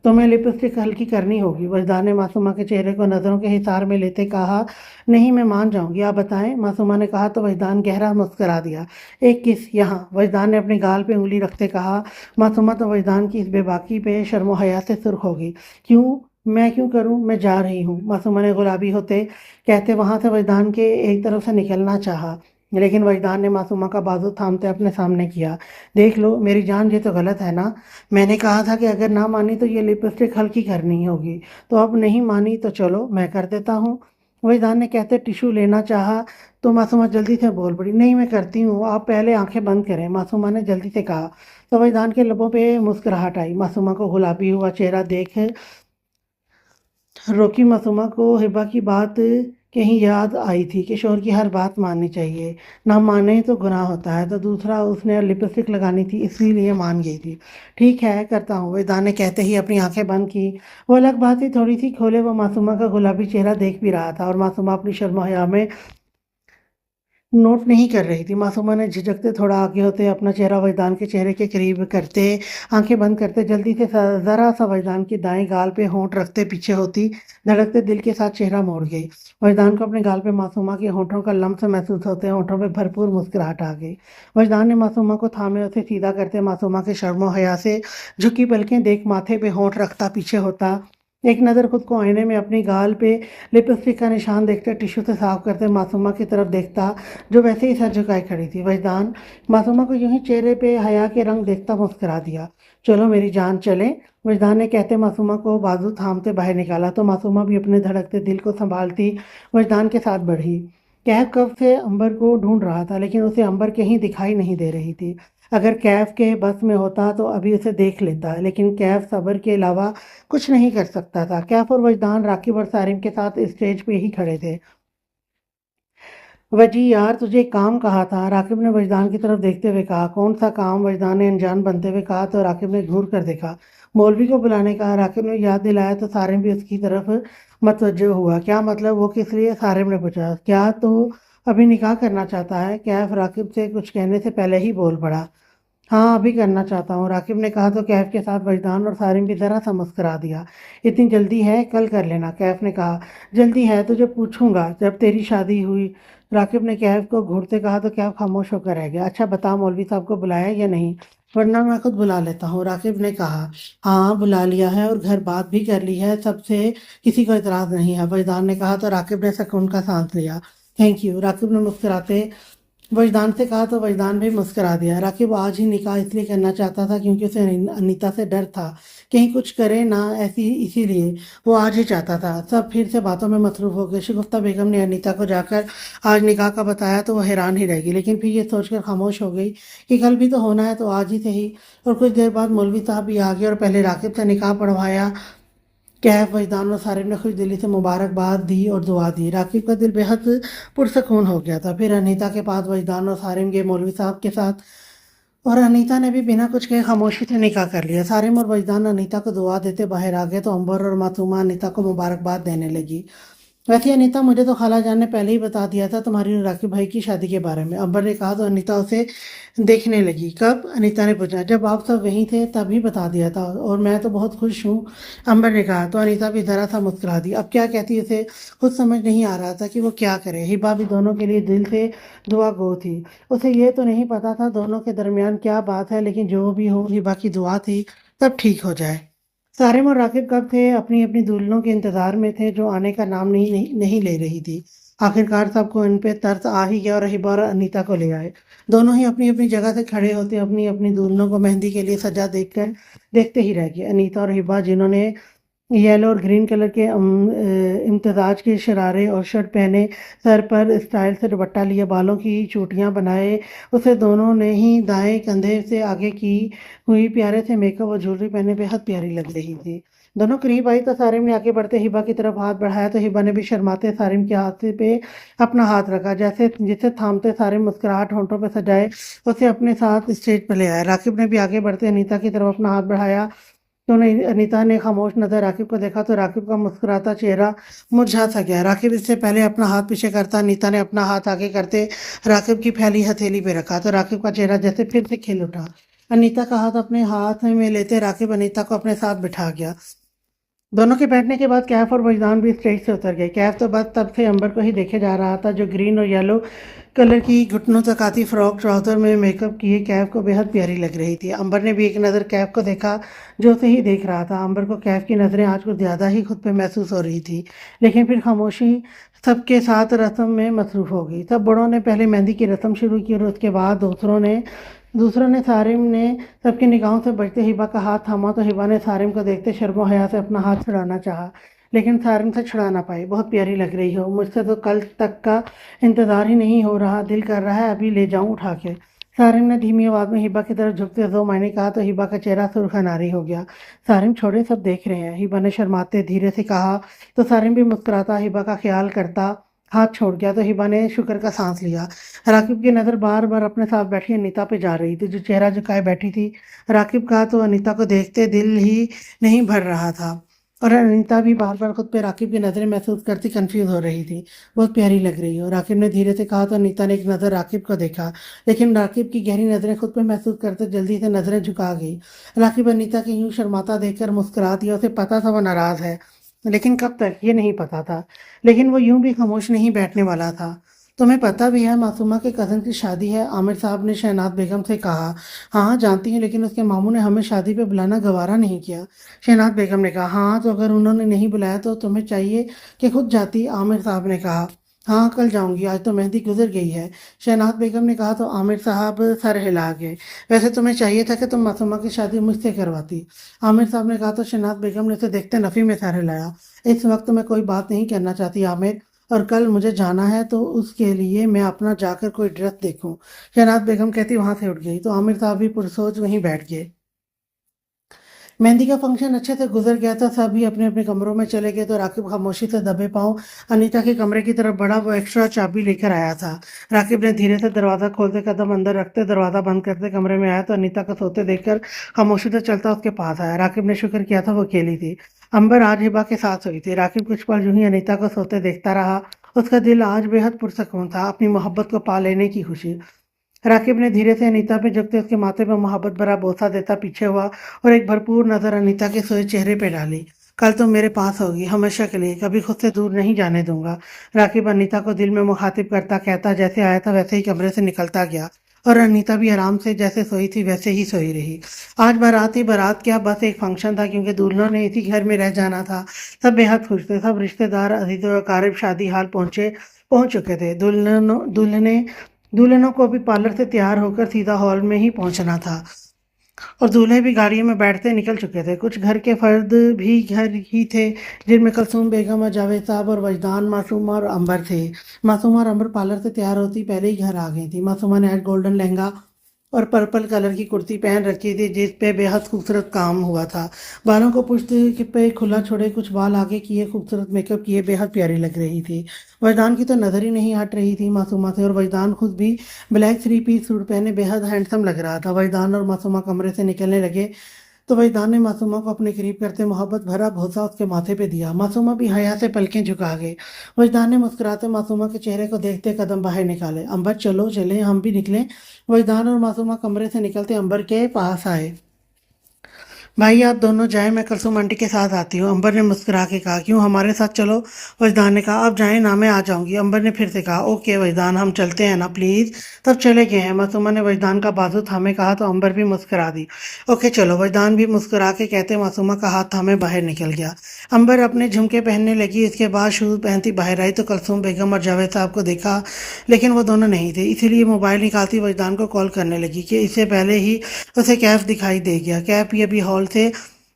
तुम्हें लिपस्टिक हल्की करनी होगी। वजदान ने मासूमा के चेहरे को नज़रों के हिसार में लेते कहा, नहीं, मैं मान जाऊंगी, आप बताएं। मासूमा ने कहा तो वजदान गहरा मुस्करा दिया। एक किस यहाँ। वजदान ने अपने गाल पे उंगली रखते कहा। मासूमा तो वजदान की इस बेबाकी पे शर्मो हया से सुर्ख हो गई। क्यों, मैं क्यों करूं, मैं जा रही हूँ। मासूमा ने गुलाबी होते कहते वहां से वजदान के एक तरफ से निकलना चाहा, लेकिन वजदान ने मासूमा का बाजू थामते अपने सामने किया। देख लो मेरी जान, ये तो गलत है ना। मैंने कहा था कि अगर ना मानी तो ये लिपस्टिक हल्की करनी होगी, तो अब नहीं मानी तो चलो मैं कर देता हूँ। वहीदान ने कहते टिशू लेना चाहा तो मासूमा जल्दी से बोल पड़ी, नहीं, मैं करती हूँ, आप पहले आंखें बंद करें। मासूमा ने जल्दी से कहा तो वहीदान के लबों पे मुस्कुराहट आई। मासूमा को गुलाबी हुआ चेहरा देख रोकी मासूमा को हिबा की बात कहीं याद आई थी कि शोहर की हर बात माननी चाहिए, ना माने तो गुनाह होता है। तो दूसरा, उसने लिपस्टिक लगानी थी इसीलिए मान गई थी। ठीक है, करता हूँ, वेदान ने कहते ही अपनी आंखें बंद की। वो अलग बात ही, थोड़ी सी खोले वो मासूमा का गुलाबी चेहरा देख भी रहा था और मासूमा अपनी शर्म हया में नोट नहीं कर रही थी। मासूमा ने झिझकते थोड़ा आगे होते अपना चेहरा वजदान के चेहरे के करीब करते आंखें बंद करते जल्दी से ज़रा सा वजदान की दाएं गाल पे होंठ रखते पीछे होती धड़कते दिल के साथ चेहरा मोड़ गई। वजदान को अपने गाल पे मासूमा के होंठों का लम्स महसूस होते होंठों पे भरपूर मुस्कुराहट आ गई। वजदान ने मासूमा को थामे उसे सीधा करते मासूमा के शर्मो हया से झुकी पलकें देख माथे पे होंठ रखता पीछे होता, एक नज़र खुद को आईने में अपनी गाल पे लिपस्टिक का निशान देखते टिश्यू से साफ करते मासूमा की तरफ देखता जो वैसे ही सर झुकाए खड़ी थी। वजदान मासूमा को यूं ही चेहरे पे हया के रंग देखता मुस्कुरा दिया। चलो मेरी जान, चलें। वजदान ने कहते मासूमा को बाजू थामते बाहर निकाला तो मासूमा भी अपने धड़कते दिल को संभालती वजदान के साथ बढ़ी। कैफ कब से अंबर को ढूंढ रहा था, लेकिन उसे अंबर कहीं दिखाई नहीं दे रही थी। अगर कैफ के बस में होता तो अभी उसे देख लेता, लेकिन कैफ सबर के अलावा कुछ नहीं कर सकता था। कैफ और वजदान राकिब और सारिम के साथ स्टेज पे ही खड़े थे। वजी यार, तुझे एक काम कहा था, राकिब ने वजदान की तरफ देखते हुए कहा। कौन सा काम, वजदान ने अनजान बनते हुए कहा तो राकिब ने घूर कर देखा। मौलवी को बुलाने का। राकिब ने याद दिलाया तो सारिम भी उसकी तरफ मतवज्जो हुआ। क्या मतलब, वो किस लिए, सारिम ने पूछा। क्या तो अभी निकाह करना चाहता है? कैफ राकिब से कुछ कहने से पहले ही बोल पड़ा। हाँ, अभी करना चाहता हूँ, राकिब ने कहा तो कैफ के साथ वजदान और सारिम भी ज़रा सा मुस्कुरा दिया। इतनी जल्दी है, कल कर लेना, कैफ ने कहा। जल्दी है, तुझे पूछूंगा जब तेरी शादी हुई, राकिब ने कैफ को घूरते कहा तो कैफ खामोश होकर रह गया। अच्छा बता, मौलवी साहब को बुलाया या नहीं, वरना मैं खुद बुला लेता हूँ, राकिब ने कहा। हाँ, बुला लिया है और घर बात भी कर ली है, सबसे किसी को इतराज़ नहीं है, वजदान ने कहा तो राकिब ने सुकून का सांस लिया। थैंक यू, राकिब ने मुस्कुराते वजदान से कहा तो वजदान भी मुस्कुरा दिया। राकिब आज ही निकाह इसलिए करना चाहता था क्योंकि उसे अनीता से डर था कहीं कुछ करे ना, ऐसी इसीलिए वो आज ही चाहता था। सब फिर से बातों में मसरूफ हो गए। शगुफ्ता बेगम ने अनीता को जाकर आज निकाह का बताया तो वह हैरान ही रह गई, लेकिन फिर ये सोचकर खामोश हो गई कि कल भी तो होना है तो आज ही सही। और कुछ देर बाद मौलवी साहब भी आ गए और पहले राकिब से निकाह पढ़वाया। कैफ वजदान और सारिम ने खुश दिली से मुबारकबाद दी और दुआ दी। राकिब का दिल बेहद पुरसकून हो गया था। फिर अनीता के पास वजदान और सारिम गए मौलवी साहब के साथ, और अनीता ने भी बिना कुछ कहे खामोशी से निकाह कर लिया। सारिम और वजदान अनीता को दुआ देते बाहर आ गए तो अंबर और मासूमा अनीता को मुबारकबाद देने लगी। वैसे अनीता, मुझे तो खाला जान ने पहले ही बता दिया था तुम्हारी और राकिब भाई की शादी के बारे में, अंबर ने कहा तो अनीता उसे देखने लगी। कब, अनीता ने पूछा। जब आप सब वहीं थे तभी बता दिया था और मैं तो बहुत खुश हूँ, अंबर ने कहा तो अनीता भी ज़रा सा मुस्कुरा दी। अब क्या कहती, उसे खुद समझ नहीं आ रहा था कि वो क्या करे। हिबा भी दोनों के लिए दिल से दुआ गो थी। उसे ये तो नहीं पता था दोनों के दरमियान क्या बात है, लेकिन जो भी हो हिबा की दुआ थी सब ठीक हो जाए। सारिम और राकिब कब थे अपनी अपनी दुल्हनों के इंतजार में थे जो आने का नाम नहीं ले रही थी। आखिरकार सबको इन पे तरस आ ही गया और हिबा और अनीता को ले आए। दोनों ही अपनी अपनी जगह से खड़े होते अपनी अपनी दुल्हनों को मेहंदी के लिए सजा देखकर देखते ही रह गए। अनीता और हिबा जिन्होंने येलो और ग्रीन कलर के इम्तजाज के शरारे और शर्ट पहने, सर पर स्टाइल से दुपट्टा लिए, बालों की चूटियां बनाए, उसे दोनों ने ही दाएं कंधे से आगे की हुई प्यारे से मेकअप और ज्वेलरी पहने बेहद प्यारी लग रही थी। दोनों करीब आई तो सारिम ने आगे बढ़ते हिबा की तरफ हाथ बढ़ाया तो हिबा ने भी शर्माते सारिम के हाथ पे अपना हाथ रखा, जैसे जिसे थामते सारिम मुस्कुराहट होंठों पर सजाए उसे अपने साथ स्टेज पर ले आया। राकिब ने भी आगे बढ़ते अनीता की तरफ अपना हाथ बढ़ाया तो अनीता ने खामोश नजर राकिब को देखा तो राकिब का मुस्कुराता चेहरा मुरझा सा गया। राकिब इससे पहले अपना हाथ पीछे करता, अनीता ने अपना हाथ आगे करते राकिब की फैली हथेली पे रखा तो राकिब का चेहरा जैसे फिर से खिल उठा। अनीता का हाथ अपने हाथ में लेते राकिब अनीता को अपने साथ बिठा गया। दोनों के बैठने के बाद कैफ और वजदान भी स्टेज से उतर गए। कैफ तो बस तब से अंबर को ही देखे जा रहा था, जो ग्रीन और येलो कलर की घुटनों तक आती फ्रॉक ट्राउजर में मेकअप किए कैफ को बेहद प्यारी लग रही थी। अंबर ने भी एक नज़र कैफ को देखा, जो उसे ही देख रहा था। अंबर को कैफ की नज़रें आज कुछ ज़्यादा ही खुद पे महसूस हो रही थी, लेकिन फिर खामोशी सबके साथ रस्म में मसरूफ़ हो गई। सब बड़ों ने पहले मेहंदी की रस्म शुरू की और उसके बाद दूसरों ने सारिम ने सबकी निगाहों से बचते हिबा का हाथ थामा तो हिबा ने सारिम को देखते शर्मो हया से अपना हाथ छुड़ाना चाहा, लेकिन सारिम से छुड़ा ना पाई। बहुत प्यारी लग रही हो, मुझसे तो कल तक का इंतज़ार ही नहीं हो रहा, दिल कर रहा है अभी ले जाऊं उठा के। सारिम ने धीमी आवाज़ में हिबा की तरफ झुकते 2 मायने कहा तो हिबा का चेहरा सुर्खनारी हो गया। सारिम छोड़े, सब देख रहे हैं, हिबा ने शर्माते धीरे से कहा तो सारिम भी मुस्कुराता हिबा का ख्याल करता हाथ छोड़ गया तो हिबा ने शुक्र का सांस लिया। राकिब की नज़र बार बार अपने साथ बैठी अनीता पे जा रही थी, जो चेहरा झुकाए बैठी थी। राकिब का तो अनीता को देखते दिल ही नहीं भर रहा था और अनीता भी बार बार खुद पे राकिब की नज़रें महसूस करती कंफ्यूज हो रही थी। बहुत प्यारी लग रही हो, राकिब ने धीरे से कहा तो अनीता ने एक नज़र राकिब को देखा, लेकिन राकिब की गहरी नज़रें खुद पे महसूस करते जल्दी से नज़रें झुका गई। राकिब अनीता के यूं शर्माता देखकर मुस्कुरा दिया, उसे पता था वो नाराज़ है, लेकिन कब तक ये नहीं पता था। लेकिन वो यूं भी खामोश नहीं बैठने वाला था। तुम्हें पता भी है मासूमा के कज़न की शादी है, आमिर साहब ने शहनाज बेगम से कहा। हाँ हाँ जानती हूँ, लेकिन उसके मामू ने हमें शादी पे बुलाना गवारा नहीं किया। शहनाज बेगम ने कहा। हाँ तो अगर उन्होंने नहीं बुलाया तो तुम्हें चाहिए कि खुद जाती, आमिर साहब ने कहा। हाँ कल जाऊंगी, आज तो मेहंदी गुजर गई है, शहनाज बेगम ने कहा तो आमिर साहब सर हिला गए। वैसे तुम्हें चाहिए था कि तुम मासूमा की शादी मुझसे करवाती, आमिर साहब ने कहा तो शहनाज बेगम ने उसे देखते नफ़ी में सर हिलाया। इस वक्त मैं कोई बात नहीं करना चाहती आमिर, और कल मुझे जाना है तो उसके लिए मैं अपना जाकर कोई ड्रेस देखूं। शहनाज बेगम कहती वहां से उठ गई तो आमिर साहब भी पुरसोच वहीं बैठ गए। मेहंदी का फंक्शन अच्छे से गुजर गया था, सभी अपने अपने कमरों में चले गए तो राकिब खामोशी से दबे पांव अनीता के कमरे की तरफ बढ़ा। वो एक्स्ट्रा चाबी लेकर आया था। राकिब ने धीरे से दरवाज़ा खोलते कदम अंदर रखते दरवाज़ा बंद करते कमरे में आया तो अनीता को सोते देखकर खामोशी से चलता उसके पास आया। राकिब ने शुक्र किया था वो अकेली थी। अंबर आज हिबा के साथ सोई थी। राकिब कुछ पल यूं ही अनीता को सोते देखता रहा। उसका दिल आज बेहद पुरसकून था, अपनी मोहब्बत को पा लेने की खुशी। राकिब ने धीरे से अनीता पे झुकते उसके माथे पर मोहब्बत भरा बोसा देता पीछे हुआ और एक भरपूर नजर अनीता के सोए चेहरे पे डाली। कल तुम मेरे पास होगी हमेशा के लिए, कभी खुद से दूर नहीं जाने दूंगा। राकिब अनीता को दिल में मुखातिब करता कहता जैसे आया था वैसे ही कमरे से निकलता गया और अनीता भी आराम से जैसे सोई थी वैसे ही सोई रही। आज बारात ही बारात क्या, बस एक फंक्शन था, क्योंकि दूल्हों ने इसी घर में रह जाना था। सब बेहद खुश थे, सब रिश्तेदार अजीज और अकारिब शादी हाल पहुंच चुके थे। दुल्हनों को भी पार्लर से तैयार होकर सीधा हॉल में ही पहुंचना था और दूल्हे भी गाड़ियों में बैठते निकल चुके थे। कुछ घर के फर्द भी घर ही थे, जिनमें कलसूम बेगम और जावेद साहब और वजदान, मासूमा और अंबर थे। मासूमा और अंबर पार्लर से तैयार होती पहले ही घर आ गई थी। मासूमा ने आज गोल्डन लहंगा और पर्पल कलर की कुर्ती पहन रखी थी, जिस पे बेहद खूबसूरत काम हुआ था। बालों को पुश्त पे खुला छोड़े, कुछ बाल आगे किए, खूबसूरत मेकअप किए, बेहद प्यारी लग रही थी। वजदान की तो नज़र ही नहीं हट रही थी मासूमा से, और वजदान खुद भी ब्लैक 3 पीस सूट पहने बेहद हैंडसम लग रहा था। वजदान और मासूमा कमरे से निकलने लगे तो वजदान ने मासूमा को अपने करीब करते मोहब्बत भरा भोसा उसके माथे पे दिया। मासूमा भी हया से पलकें झुका गई। वजदान ने मुस्कुराते मासूमा के चेहरे को देखते कदम बाहर निकाले। अंबर चलो चले, हम भी निकलें। वजदान और मासूमा कमरे से निकलते अंबर के पास आए। भाई आप दोनों जाएं, मैं कुलसूम आंटी के साथ आती हूँ, अंबर ने मुस्कुरा के कहा। क्यों, हमारे साथ चलो, वजदान ने कहा। आप जाएं ना, मैं आ जाऊंगी, अंबर ने फिर से कहा। ओके वजदान, हम चलते हैं ना प्लीज़। तब चले गए हैं। मासूमा ने वजदान का बाजू थामे कहा तो अंबर भी मुस्कुरा दी। ओके चलो, वजदान भी मुस्कुरा के कहते मासूमा का हाथ थामे बाहर निकल गया। अंबर अपने झुमके पहनने लगी, इसके बाद शूज़ पहनती बाहर आई तो कुलसूम बेगम और जावेद साहब को देखा, लेकिन वो दोनों नहीं थे। इसीलिए मोबाइल निकालती वजदान को कॉल करने लगी कि इससे पहले ही उसे कैफ दिखाई दे गया। कैफ भी अभी हॉल से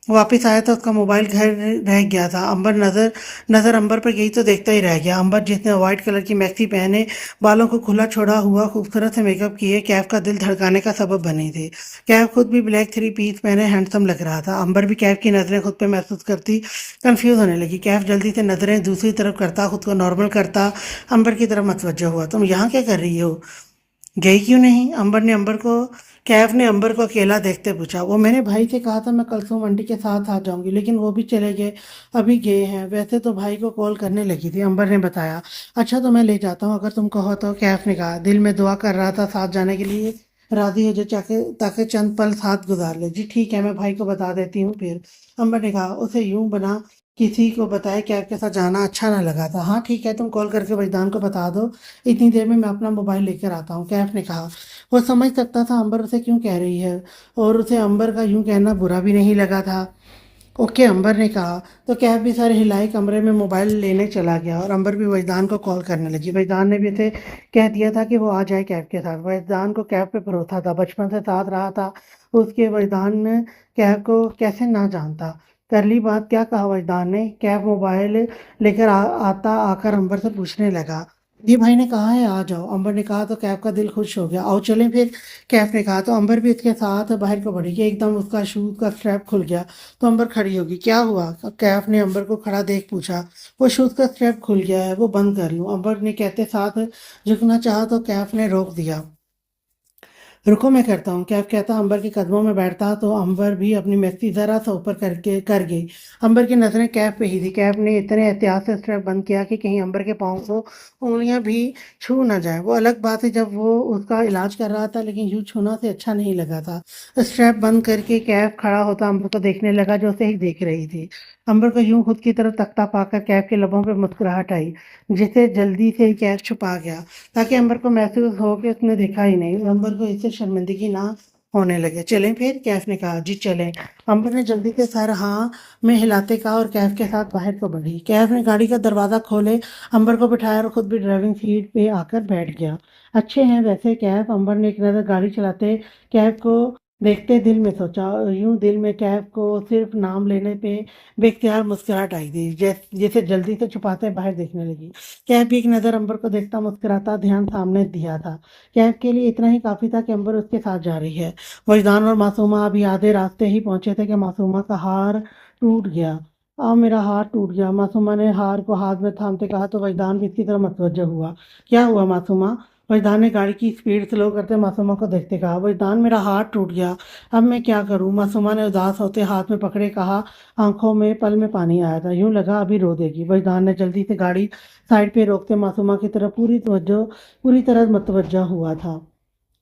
वापस आया तो उसका मोबाइल घर रह गया था। अंबर नजर नजर अंबर पर गई तो देखता ही रह गया। अंबर जिसने व्हाइट कलर की मैक्सी पहने, बालों को खुला छोड़ा हुआ, खूबसूरत से मेकअप किए, कैफ का दिल धड़काने का सबब बनी थी। कैफ खुद भी ब्लैक थ्री पीस पहने हैंडसम लग रहा था। अंबर भी कैफ की नजरें खुद पे महसूस करती कंफ्यूज होने लगी। कैफ जल्दी से नजरें दूसरी तरफ करता, खुद को नॉर्मल करता अंबर की तरफ मतवज्जा हुआ। तुम यहाँ क्या कर रही हो? गई क्यों नहीं? कैफ ने अंबर को अकेला देखते पूछा। वो मैंने भाई से कहा था मैं कलसूम आंटी के साथ आ जाऊंगी, लेकिन वो भी चले गए, अभी गए हैं। वैसे तो भाई को कॉल करने लगी थी, अंबर ने बताया। अच्छा तो मैं ले जाता हूँ अगर तुम कहो तो, कैफ ने कहा। दिल में दुआ कर रहा था साथ जाने के लिए राजी हो जाए, ताकि चंद पल साथ गुजार ले। जी ठीक है, मैं भाई को बता देती हूँ फिर, अंबर ने कहा। उसे यूं बना किसी को बताए कैब के साथ जाना अच्छा ना लगा था। हाँ ठीक है, तुम कॉल करके वजदान को बता दो, इतनी देर में मैं अपना मोबाइल लेकर आता हूँ, कैफ ने कहा। वो समझ सकता था अंबर उसे क्यों कह रही है, और उसे अंबर का यूं कहना बुरा भी नहीं लगा था। ओके, अंबर ने कहा। तो कैफ भी सर हिलाई कमरे में मोबाइल लेने चला गया, और अंबर भी वजदान को कॉल करने लगी। वजदान ने भी उसे कह दिया था कि वो आ जाए कैफ के साथ। वजदान को कैफ पे भरोसा था, बचपन से साथ रहा था उसके। वजदान ने कैफ को कैसे ना जानता। कर ली बात, क्या कहा वजदान ने? कैफ मोबाइल लेकर आता आकर अंबर से पूछने लगा। जी भाई ने कहा है आ जाओ, अंबर ने कहा। तो कैफ का दिल खुश हो गया। आओ चलें फिर, कैफ ने कहा। तो अंबर भी उसके साथ बाहर को बढ़ी कि एकदम उसका शूज का स्ट्रैप खुल गया। तो अंबर खड़ी होगी। क्या हुआ? कैफ ने अंबर को खड़ा देख पूछा। वो शूज का स्ट्रैप खुल गया है, वो बंद कर लूं? अंबर ने कहते साथ झुकना चाहा तो कैफ ने रोक दिया। रुको मैं करता हूँ, कैफ कहता अंबर के कदमों में बैठता। तो अंबर भी अपनी मैक्सी जरा सा ऊपर करके कर गई। अंबर की नजरें कैफ पे ही थी। कैफ ने इतने एहतियात से स्ट्रैप बंद किया कि कहीं अंबर के पाँव को उंगलियां भी छू ना जाए। वो अलग बात है जब वो उसका इलाज कर रहा था, लेकिन यूं छूना से अच्छा नहीं लगा था। स्ट्रैप बंद करके कैफ खड़ा होता अंबर को देखने लगा, जो उसे ही देख रही थी। अंबर को यूं खुद की तरफ तकता पाकर कैफ के लबों पर मुस्कुराहट आई, जिसे जल्दी से ही कैफ छुपा गया, ताकि अंबर को महसूस हो कि उसने देखा ही नहीं। अंबर को इससे शर्मिंदगी ना होने लगे। चलें फिर, कैफ ने कहा। जी चलें, अंबर ने जल्दी से सर हाँ में हिलाते कहा, और कैफ के साथ बाहर को बढ़ी। कैफ ने गाड़ी का दरवाज़ा खोले, अंबर को बिठाया और खुद भी ड्राइविंग सीट पे आकर बैठ गया। अच्छे हैं वैसे कैफ, अंबर ने एक नज़र गाड़ी चलाते कैफ को देखते दिल में सोचा। यूं दिल में कैफ को सिर्फ नाम लेने पे बेख्तियार मुस्कुराहट आई थी, जैसे जल्दी से छुपाते बाहर देखने लगी। कैफ भी एक नज़र अंबर को देखता मुस्कुराता ध्यान सामने दिया था। कैफ के लिए इतना ही काफ़ी था कि अंबर उसके साथ जा रही है। वजदान और मासूमा अभी आधे रास्ते ही पहुंचे थे कि मासूमा का हार टूट गया। अब मेरा हार टूट गया, मासूमा ने हार को हाथ में थामते कहा। तो वजदान भी इसकी तरफ मतवज्जह हुआ। क्या हुआ मासूमा? वजदान ने गाड़ी की स्पीड स्लो करते मासूमा को देखते कहा। वजदान, मेरा हाथ टूट गया, अब मैं क्या करूं? मासूमा ने उदास होते हाथ में पकड़े कहा। आंखों में पल में पानी आया था, यूं लगा अभी रो देगी। वजदान ने जल्दी से गाड़ी साइड पे रोकते मासूमा की तरफ पूरी तरह मतवज्जा हुआ था।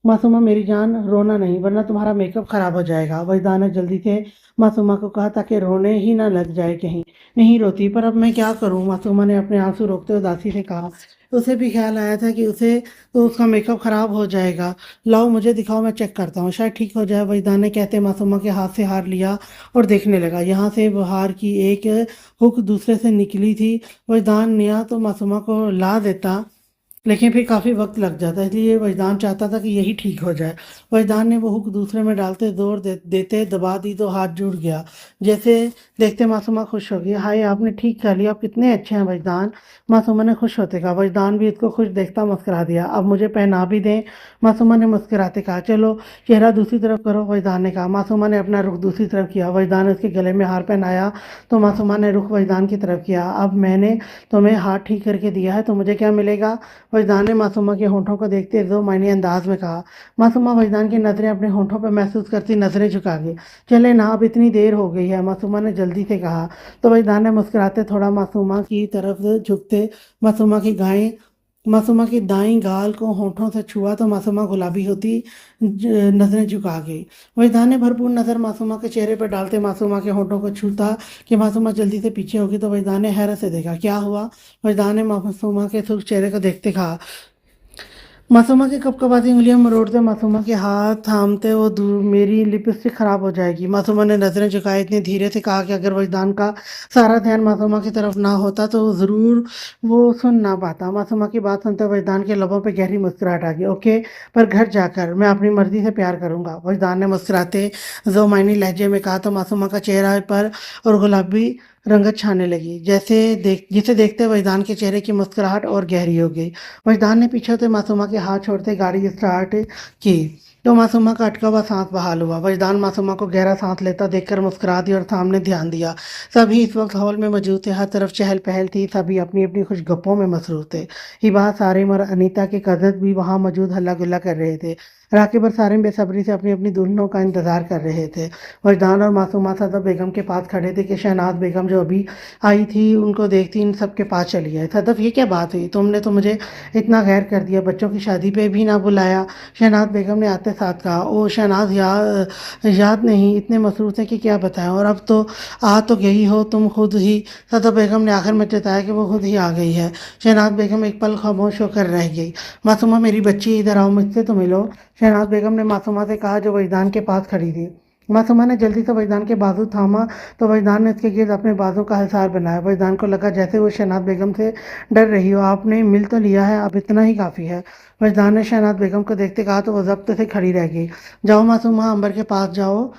मासूमा मेरी जान, रोना नहीं वरना तुम्हारा मेकअप खराब हो जाएगा, वजदान ने जल्दी से मासूमा को कहा, ताकि रोने ही ना लग जाए कहीं। नहीं रोती, पर अब मैं क्या करूं? मासूमा ने अपने आंसू रोकते उदासी से कहा। उसे भी ख्याल आया था कि उसका मेकअप खराब हो जाएगा। लाओ मुझे दिखाओ, मैं चेक करता हूँ, शायद ठीक हो जाए, वजदान ने कहते मासूमा के हाथ से हार लिया और देखने लगा। यहाँ से हार की एक हुक दूसरे से निकली थी। वजदान निया तो मासूमा को ला देता, लेकिन फिर काफ़ी वक्त लग जाता, इसलिए वजदान चाहता था कि यही ठीक हो जाए। वजदान ने वो हुक दूसरे में डालते देते दबा दी तो हाथ जुड़ गया। जैसे देखते मासूमा खुश हो गई। हाय, आपने ठीक कर लिया, आप कितने अच्छे हैं वजदान, मासूमा ने खुश होते कहा। वजदान भी इसको खुश देखता मुस्कुरा दिया। अब मुझे पहना भी दें, मासूमा ने मुस्कुराते कहा। चलो चेहरा दूसरी तरफ करो, वजदान ने कहा। मासूमा ने अपना रुख दूसरी तरफ किया। वजदान ने उसके गले में हार पहनाया तो मासूमा ने रुख वजदान की तरफ किया। अब मैंने तुम्हें हाथ ठीक करके दिया है तो मुझे क्या मिलेगा? वजदान ने मासूमा के होंठों को देखते दो मायने अंदाज में कहा। मासूमा वजदान की नज़रें अपने होंठों पर महसूस करती नज़रें झुका गई। चले ना, अब इतनी देर हो गई है, मासूमा ने जल्दी से कहा। तो वजदान ने मुस्कुराते थोड़ा मासूमा की तरफ झुकते मासूमा की गायें मासूमा की दाईं गाल को होंठों से छुआ तो मासूमा गुलाबी होती नजरें झुका गई। वजदान ने भरपूर नज़र मासूमा के चेहरे पर डालते मासूमा के होंठों को छूता कि मासूमा जल्दी से पीछे होगी। तो वजदान ने हैरत से देखा। क्या हुआ? वजदान ने मासूमा के सुर्ख चेहरे को देखते कहा। मासूमा की कपकपाती उंगलियां मरोड़ते मासूमा के हाथ थामते वो दूर मेरी लिपस्टिक खराब हो जाएगी। मासूमा ने नजरें झुकाई इतनी धीरे से कहा कि अगर वजदान का सारा ध्यान मासूमा की तरफ ना होता तो ज़रूर वो सुन ना पाता। मासूमा की बात सुनते वजदान के लबों पे गहरी मुस्कुराहट आ गई। ओके, पर घर जाकर मैं अपनी मर्जी से प्यार करूंगा, वजदान ने मुस्कुराते ज़ोमाइनी लहजे में कहा। तो मासूमा का चेहरा पर और गुलाबी रंगत छाने लगी, जिसे देखते वजदान के चेहरे की मुस्कुराहट और गहरी हो गई। वजदान ने पीछे से मासूमा के हाथ छोड़ते गाड़ी स्टार्ट की तो मासूमा का अटका हुआ सांस बहाल हुआ। वजदान मासूमा को गहरा सांस लेता देखकर मुस्कुरा दी और सामने ध्यान दिया। सभी इस वक्त हॉल में मौजूद थे, हर तरफ चहल पहल थी, सभी अपनी अपनी खुश गप्पों में मसरूफ थे। हिबा, सारिम और अनीता के कजन भी वहां मौजूद हल्ला गुल्ला कर रहे थे। राकिब और सारिम बेसब्री से अपनी अपनी दुल्हनों का इंतजार कर रहे थे। वजदान और मासूमा सदफ बेगम के पास खड़े थे कि शहनाज बेगम जो अभी आई थी उनको देखती इन सब के पास चली है। सदफ, ये क्या बात हुई? तुमने तो मुझे इतना गैर कर दिया, बच्चों की शादी पे भी ना बुलाया। शहनाज बेगम ने आते साथ कहा। ओ शहनाज, याद नहीं, इतने मसरूफ थे कि क्या बताएं। और अब तो आ तो गई हो तुम खुद ही। सदफ बेगम ने आखिर में जताया कि वो खुद ही आ गई है। शहनाज बेगम एक पल खामोश होकर रह गई। मासूमा, मेरी बच्ची, इधर आओ, मुझसे तो मिलो, शहनाज बेगम ने मासूमा से कहा जो वजदान के पास खड़ी थी। मासूमा ने जल्दी से वजदान के बाजू थामा तो वजदान ने उसके गिर्द अपने बाजू का हिसार बनाया। वजदान को लगा जैसे वो शहनाज बेगम से डर रही हो। आपने मिल तो लिया है, अब इतना ही काफ़ी है। वजदान ने शहनाज बेगम को देखते कहा तो वो जब्त से खड़ी रह गई। जाओ मासूमा, अंबर के पास जाओ,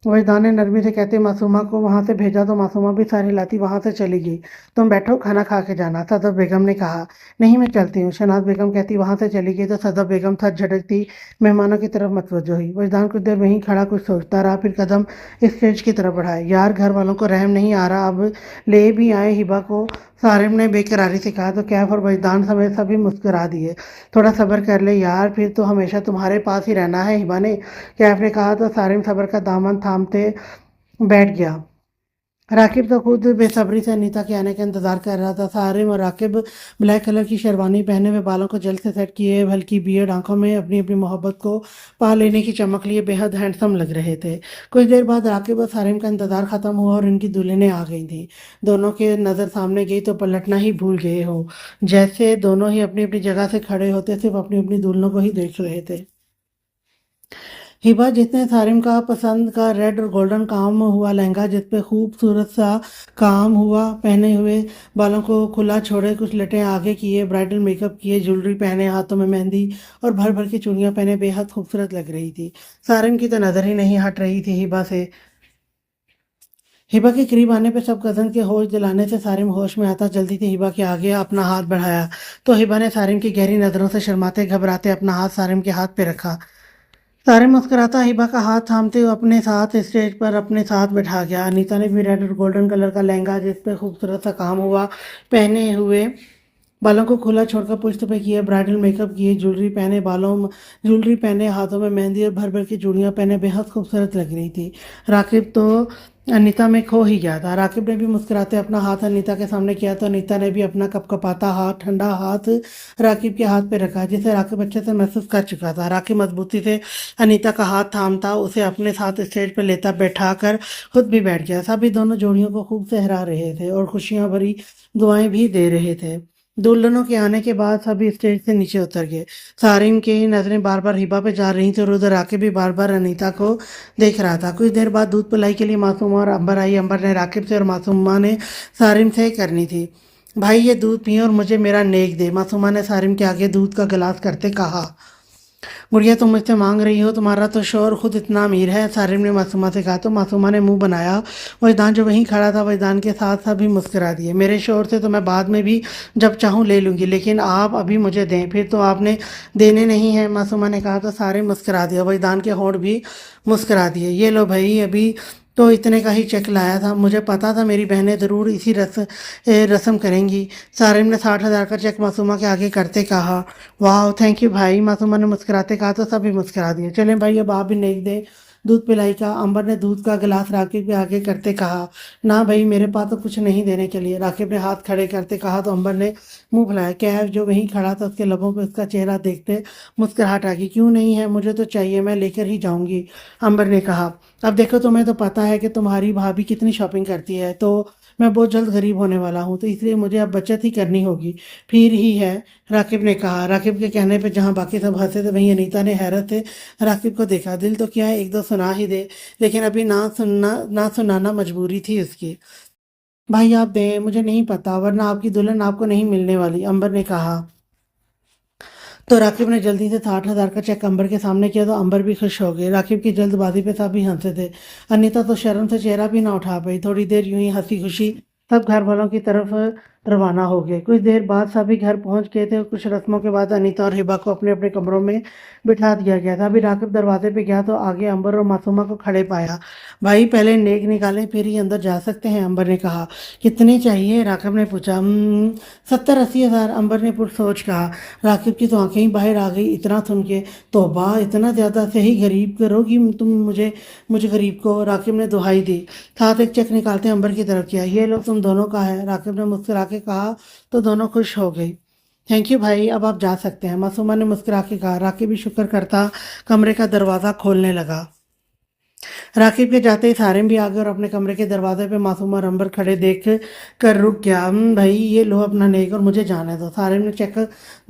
वजदान ने नरमी से कहते मासूमा को वहां से भेजा तो मासूमा भी सारी लाती वहां से चली गई। तुम बैठो, खाना खा के जाना, सदफ बेगम ने कहा। नहीं, मैं चलती हूँ, शहनाज बेगम कहती वहां से चली गई तो सदफ बेगम थक झटकती मेहमानों की तरफ मतवज्जो हुई। वजदान कुछ देर वहीं खड़ा कुछ सोचता रहा, फिर कदम स्टेज की तरफ बढ़ाए। यार, घर वालों को रहम नहीं आ रहा, अब ले भी आए हिबा को, सारिम ने बेकरारी से कहा तो कैफ और वजदान समेत सभी मुस्कुरा दिए। थोड़ा सब्र कर ले यार, फिर तो हमेशा तुम्हारे पास ही रहना है, हिबा ने, कैफ ने कहा तो सारिम सब्र का दामन थामते बैठ गया। राकिब तो खुद बेसब्री से अनीता के आने का इंतजार कर रहा था। सारिम और राकिब ब्लैक कलर की शेरवानी पहने हुए, बालों को जल्द से सेट किए, हल्की बियर्ड, आंखों में अपनी अपनी मोहब्बत को पा लेने की चमक लिए बेहद हैंडसम लग रहे थे। कुछ देर बाद राकिब और सारिम का इंतजार खत्म हुआ और इनकी दुल्हनें आ गई थी। दोनों के नज़र सामने गई तो पलटना ही भूल गए हो, जैसे दोनों ही अपनी अपनी जगह से खड़े होते सिर्फ अपनी अपनी दुल्हनों को ही देख रहे थे। हिबा, जिसने सारिम का पसंद का रेड और गोल्डन काम हुआ लहंगा जिस पे खूबसूरत सा काम हुआ पहने हुए, बालों को खुला छोड़े, कुछ लटें आगे किए, ब्राइडल मेकअप किए, ज्वेलरी पहने, हाथों में मेहंदी और भर भर की चूड़ियां पहने बेहद खूबसूरत लग रही थी। सारिम की तो नज़र ही नहीं हट रही थी हिबा से। हिबा के करीब आने पर सब कजन के होश दिलाने से सारिम होश में आता जल्दी से हिबा के आगे अपना हाथ बढ़ाया तो हिबा ने सारिम की गहरी नज़रों से शर्माते घबराते अपना हाथ सारिम के हाथ पे रखा। सारे मुस्कुराता हिबा का हाथ थामते हुए अपने साथ स्टेज पर अपने साथ बैठा गया। अनीता ने भी रेड और गोल्डन कलर का लहंगा जिस पे खूबसूरत सा काम हुआ पहने हुए, बालों को खुला छोड़कर पुष्ट पे किए, ब्राइडल मेकअप किए, ज्वेलरी पहने, हाथों में मेहंदी और भर भर की चूड़ियां पहने बेहद खूबसूरत लग रही थी। राकिब तो अनीता में खो ही गया था। राकिब ने भी मुस्कुराते अपना हाथ अनीता के सामने किया तो अनीता ने भी अपना कपकपाता हाथ, ठंडा हाथ राकिब के हाथ पे रखा, जिसे राकिब अच्छे से महसूस कर चुका था। राकिब मजबूती से अनीता का हाथ थामता उसे अपने साथ स्टेज पर लेता बैठा कर खुद भी बैठ गया। सभी दोनों जोड़ियों को खूब सहरा रहे थे और खुशियां भरी दुआएं भी दे रहे थे। दुल्हनों के आने के बाद सभी स्टेज से नीचे उतर गए। सारिम की नजरें बार बार हिबा पे जा रही थी और उधर आके भी बार बार अनीता को देख रहा था। कुछ देर बाद दूध पिलाई के लिए मासूमा और अंबर आई। अंबर ने राकिब से और मासूमा ने सारिम से करनी थी, भाई ये दूध पिए और मुझे मेरा नेक दे। मासूमा ने सारिम के आगे दूध का गिलास करते कहा। गुड़िया, तुम मुझसे मांग रही हो, तुम्हारा तो शोर खुद इतना अमीर है, सारिम ने मासूमा से कहा तो मासूमा ने मुंह बनाया। वजदान जो वहीं खड़ा था, वजदान के साथ सभी मुस्कुरा दिए। मेरे शोर से तो मैं बाद में भी जब चाहूँ ले लूँगी, लेकिन आप अभी मुझे दें, फिर तो आपने देने नहीं है, मासूमा ने कहा तो सारे मुस्कुरा दिया। वजदान के होंठ भी मुस्कुरा दिए। ये लो भाई, अभी तो इतने का ही चेक लाया था, मुझे पता था मेरी बहनें ज़रूर इसी रस्म करेंगी। सारिम ने 60,000 का चेक मासूमा के आगे करते कहा। वाह, थैंक यू भाई, मासूमा ने मुस्कुराते कहा तो सभी मुस्कुरा दिए। चलें भाई, अब आप भी नेक दे दूध पिलाई का। अंबर ने दूध का गिलास राकिब के आगे करते कहा। ना भाई, मेरे पास तो कुछ नहीं देने के लिए, राकिब ने हाथ खड़े करते कहा तो अंबर ने मुंह फुलाया। कैफ जो वहीं खड़ा था उसके लबों पर उसका चेहरा देखते मुस्कुराहट आ गई। क्यों नहीं है, मुझे तो चाहिए, मैं लेकर ही जाऊंगी, अंबर ने कहा। अब देखो तुम्हें तो पता है कि तुम्हारी भाभी कितनी शॉपिंग करती है, तो मैं बहुत जल्द गरीब होने वाला हूँ, तो इसलिए मुझे अब बचत ही करनी होगी। फिर ही है, राकिब ने कहा। राकिब के कहने पे जहाँ बाकी सब हंसे थे वहीं अनीता ने हैरत से राकिब को देखा। दिल तो क्या है, एक दो सुना ही दे, लेकिन अभी ना सुनाना मजबूरी थी उसकी। भाई आप दें, मुझे नहीं पता, वरना आपकी दुल्हन आपको नहीं मिलने वाली, अंबर ने कहा। तो राकिब ने जल्दी से 60,000 का चेक अंबर के सामने किया, तो अंबर भी खुश हो गई। राकिब की जल्दबाजी पे सभी हंसे थे। अनीता तो शर्म से चेहरा भी ना उठा पाई। थोड़ी देर यूं ही हंसी खुशी सब घर वालों की तरफ रवाना हो गए। कुछ देर बाद सभी घर पहुंच गए थे। कुछ रस्मों के बाद अनीता और हिबा को अपने अपने कमरों में बिठा दिया गया था। अभी राकिब दरवाजे पे गया तो आगे अंबर और मासूमा को खड़े पाया। भाई पहले नेक निकालें फिर ही अंदर जा सकते हैं, अंबर ने कहा। कितने चाहिए, राकिब ने पूछा। 70-80 हज़ार, अंबर ने पुरसोच कहा। राकिब की तो आंखें ही बाहर आ गई इतना सुन के। तौबा, इतना ज़्यादा से ही गरीब करोगी तुम मुझे मुझे गरीब को, राकिब ने दुहाई दी। साथ एक चेक निकालते अंबर की तरफ किया। ये लो, तुम दोनों का है, राकिब ने मुस्कुरा के कहा, तो दोनों खुश हो गई। थैंक यू भाई, अब आप जा सकते हैं, मासूमा ने मुस्कुरा के कहा। राकिब भी शुक्र करता कमरे का दरवाज़ा खोलने लगा। राकिब के जाते ही सारिम भी आ गए और अपने कमरे के दरवाजे पे मासूम और अंबर खड़े देख कर रुक गया। भाई ये लो अपना नेक और मुझे जाने दो, सारिम ने चेक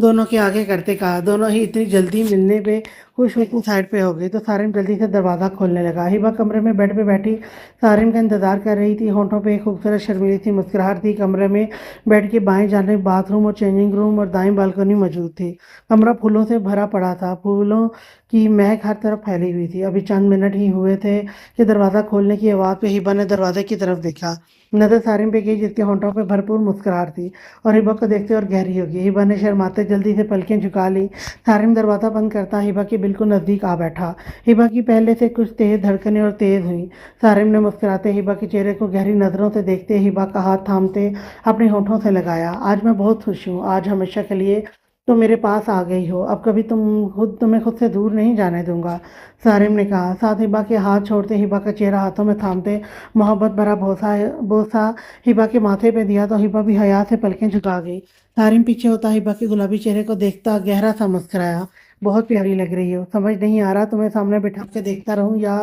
दोनों के आगे करते कहा। दोनों ही इतनी जल्दी मिलने पे खुश होकर साइड पे हो गई, तो सारिम जल्दी से दरवाज़ा खोलने लगा। हिबा कमरे में बेड पे बैठी सारिम का इंतजार कर रही थी। होंठों पे एक खूबसूरत शर्मीली सी मुस्कुराहट थी। कमरे में बेड के बाएं जाने बाथरूम और चेंजिंग रूम और दाएं बालकनी मौजूद थी। कमरा फूलों से भरा पड़ा था। फूलों की महक हर तरफ फैली हुई थी। अभी चंद मिनट ही हुए थे कि दरवाज़ा खोलने की आवाज़ पे हिबा ने दरवाजे की तरफ देखा। नज़र सारिम पे गई, जिसके होंठों पे भरपूर मुस्कुराहट थी, और हिबा को देखते और गहरी हो गई। हिबा ने शर्माते जल्दी से पलकें झुका ली। सारिम दरवाज़ा बंद करता हिबा के बिल्कुल नज़दीक आ बैठा। हिबा की पहले से कुछ तेज धड़कनें और तेज हुई। सारिम ने मुस्कुराते हिबा के चेहरे को गहरी नज़रों से देखते हिबा का हाथ थामते अपने होंठों से लगाया। आज मैं बहुत खुश हूँ, आज हमेशा के लिए तो मेरे पास आ गई हो। अब कभी तुम्हें खुद से दूर नहीं जाने दूंगा, सारिम ने कहा। साथ हिबा के हाथ छोड़ते हिबा का चेहरा हाथों में थामते मोहब्बत भरा बोसा बोसा हिबा के माथे पे दिया, तो हिबा भी हया से पलकें झुका गई। सारिम पीछे होता हिबा के गुलाबी चेहरे को देखता गहरा सा मुस्कुराया। बहुत प्यारी लग रही हो, समझ नहीं आ रहा तुम्हें सामने बिठा के देखता रहूं या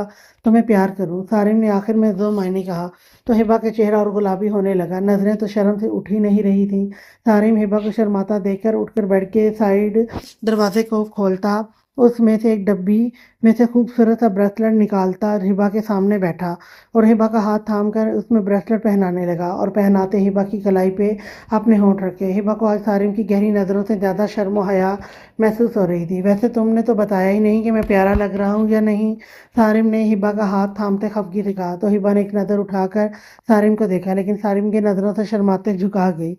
तुम्हें प्यार करूं, सारिम ने आखिर में दो मायने कहा। तो हिबा का चेहरा और गुलाबी होने लगा। नजरें तो शर्म से उठ ही नहीं रही थी। सारिम हिबा को शर्माता देखकर उठकर बेड के साइड दरवाजे को खोलता, उसमें से एक डब्बी में से खूबसूरत सा ब्रेसलेट निकालता हिबा के सामने बैठा और हिबा का हाथ थाम कर उसमें ब्रेसलेट पहनाने लगा, और पहनाते हिबा की कलाई पे अपने होंठ रखे। हिबा को आज सारिम की गहरी नज़रों से ज़्यादा शर्म और हया महसूस हो रही थी। वैसे तुमने तो बताया ही नहीं कि मैं प्यारा लग रहा हूँ या नहीं, सारिम ने हिबा का हाथ थामते खफगी से कहा। तो हिबा ने एक नज़र उठाकर सारिम को देखा, लेकिन सारिम की नज़रों से शर्माते झुका गई।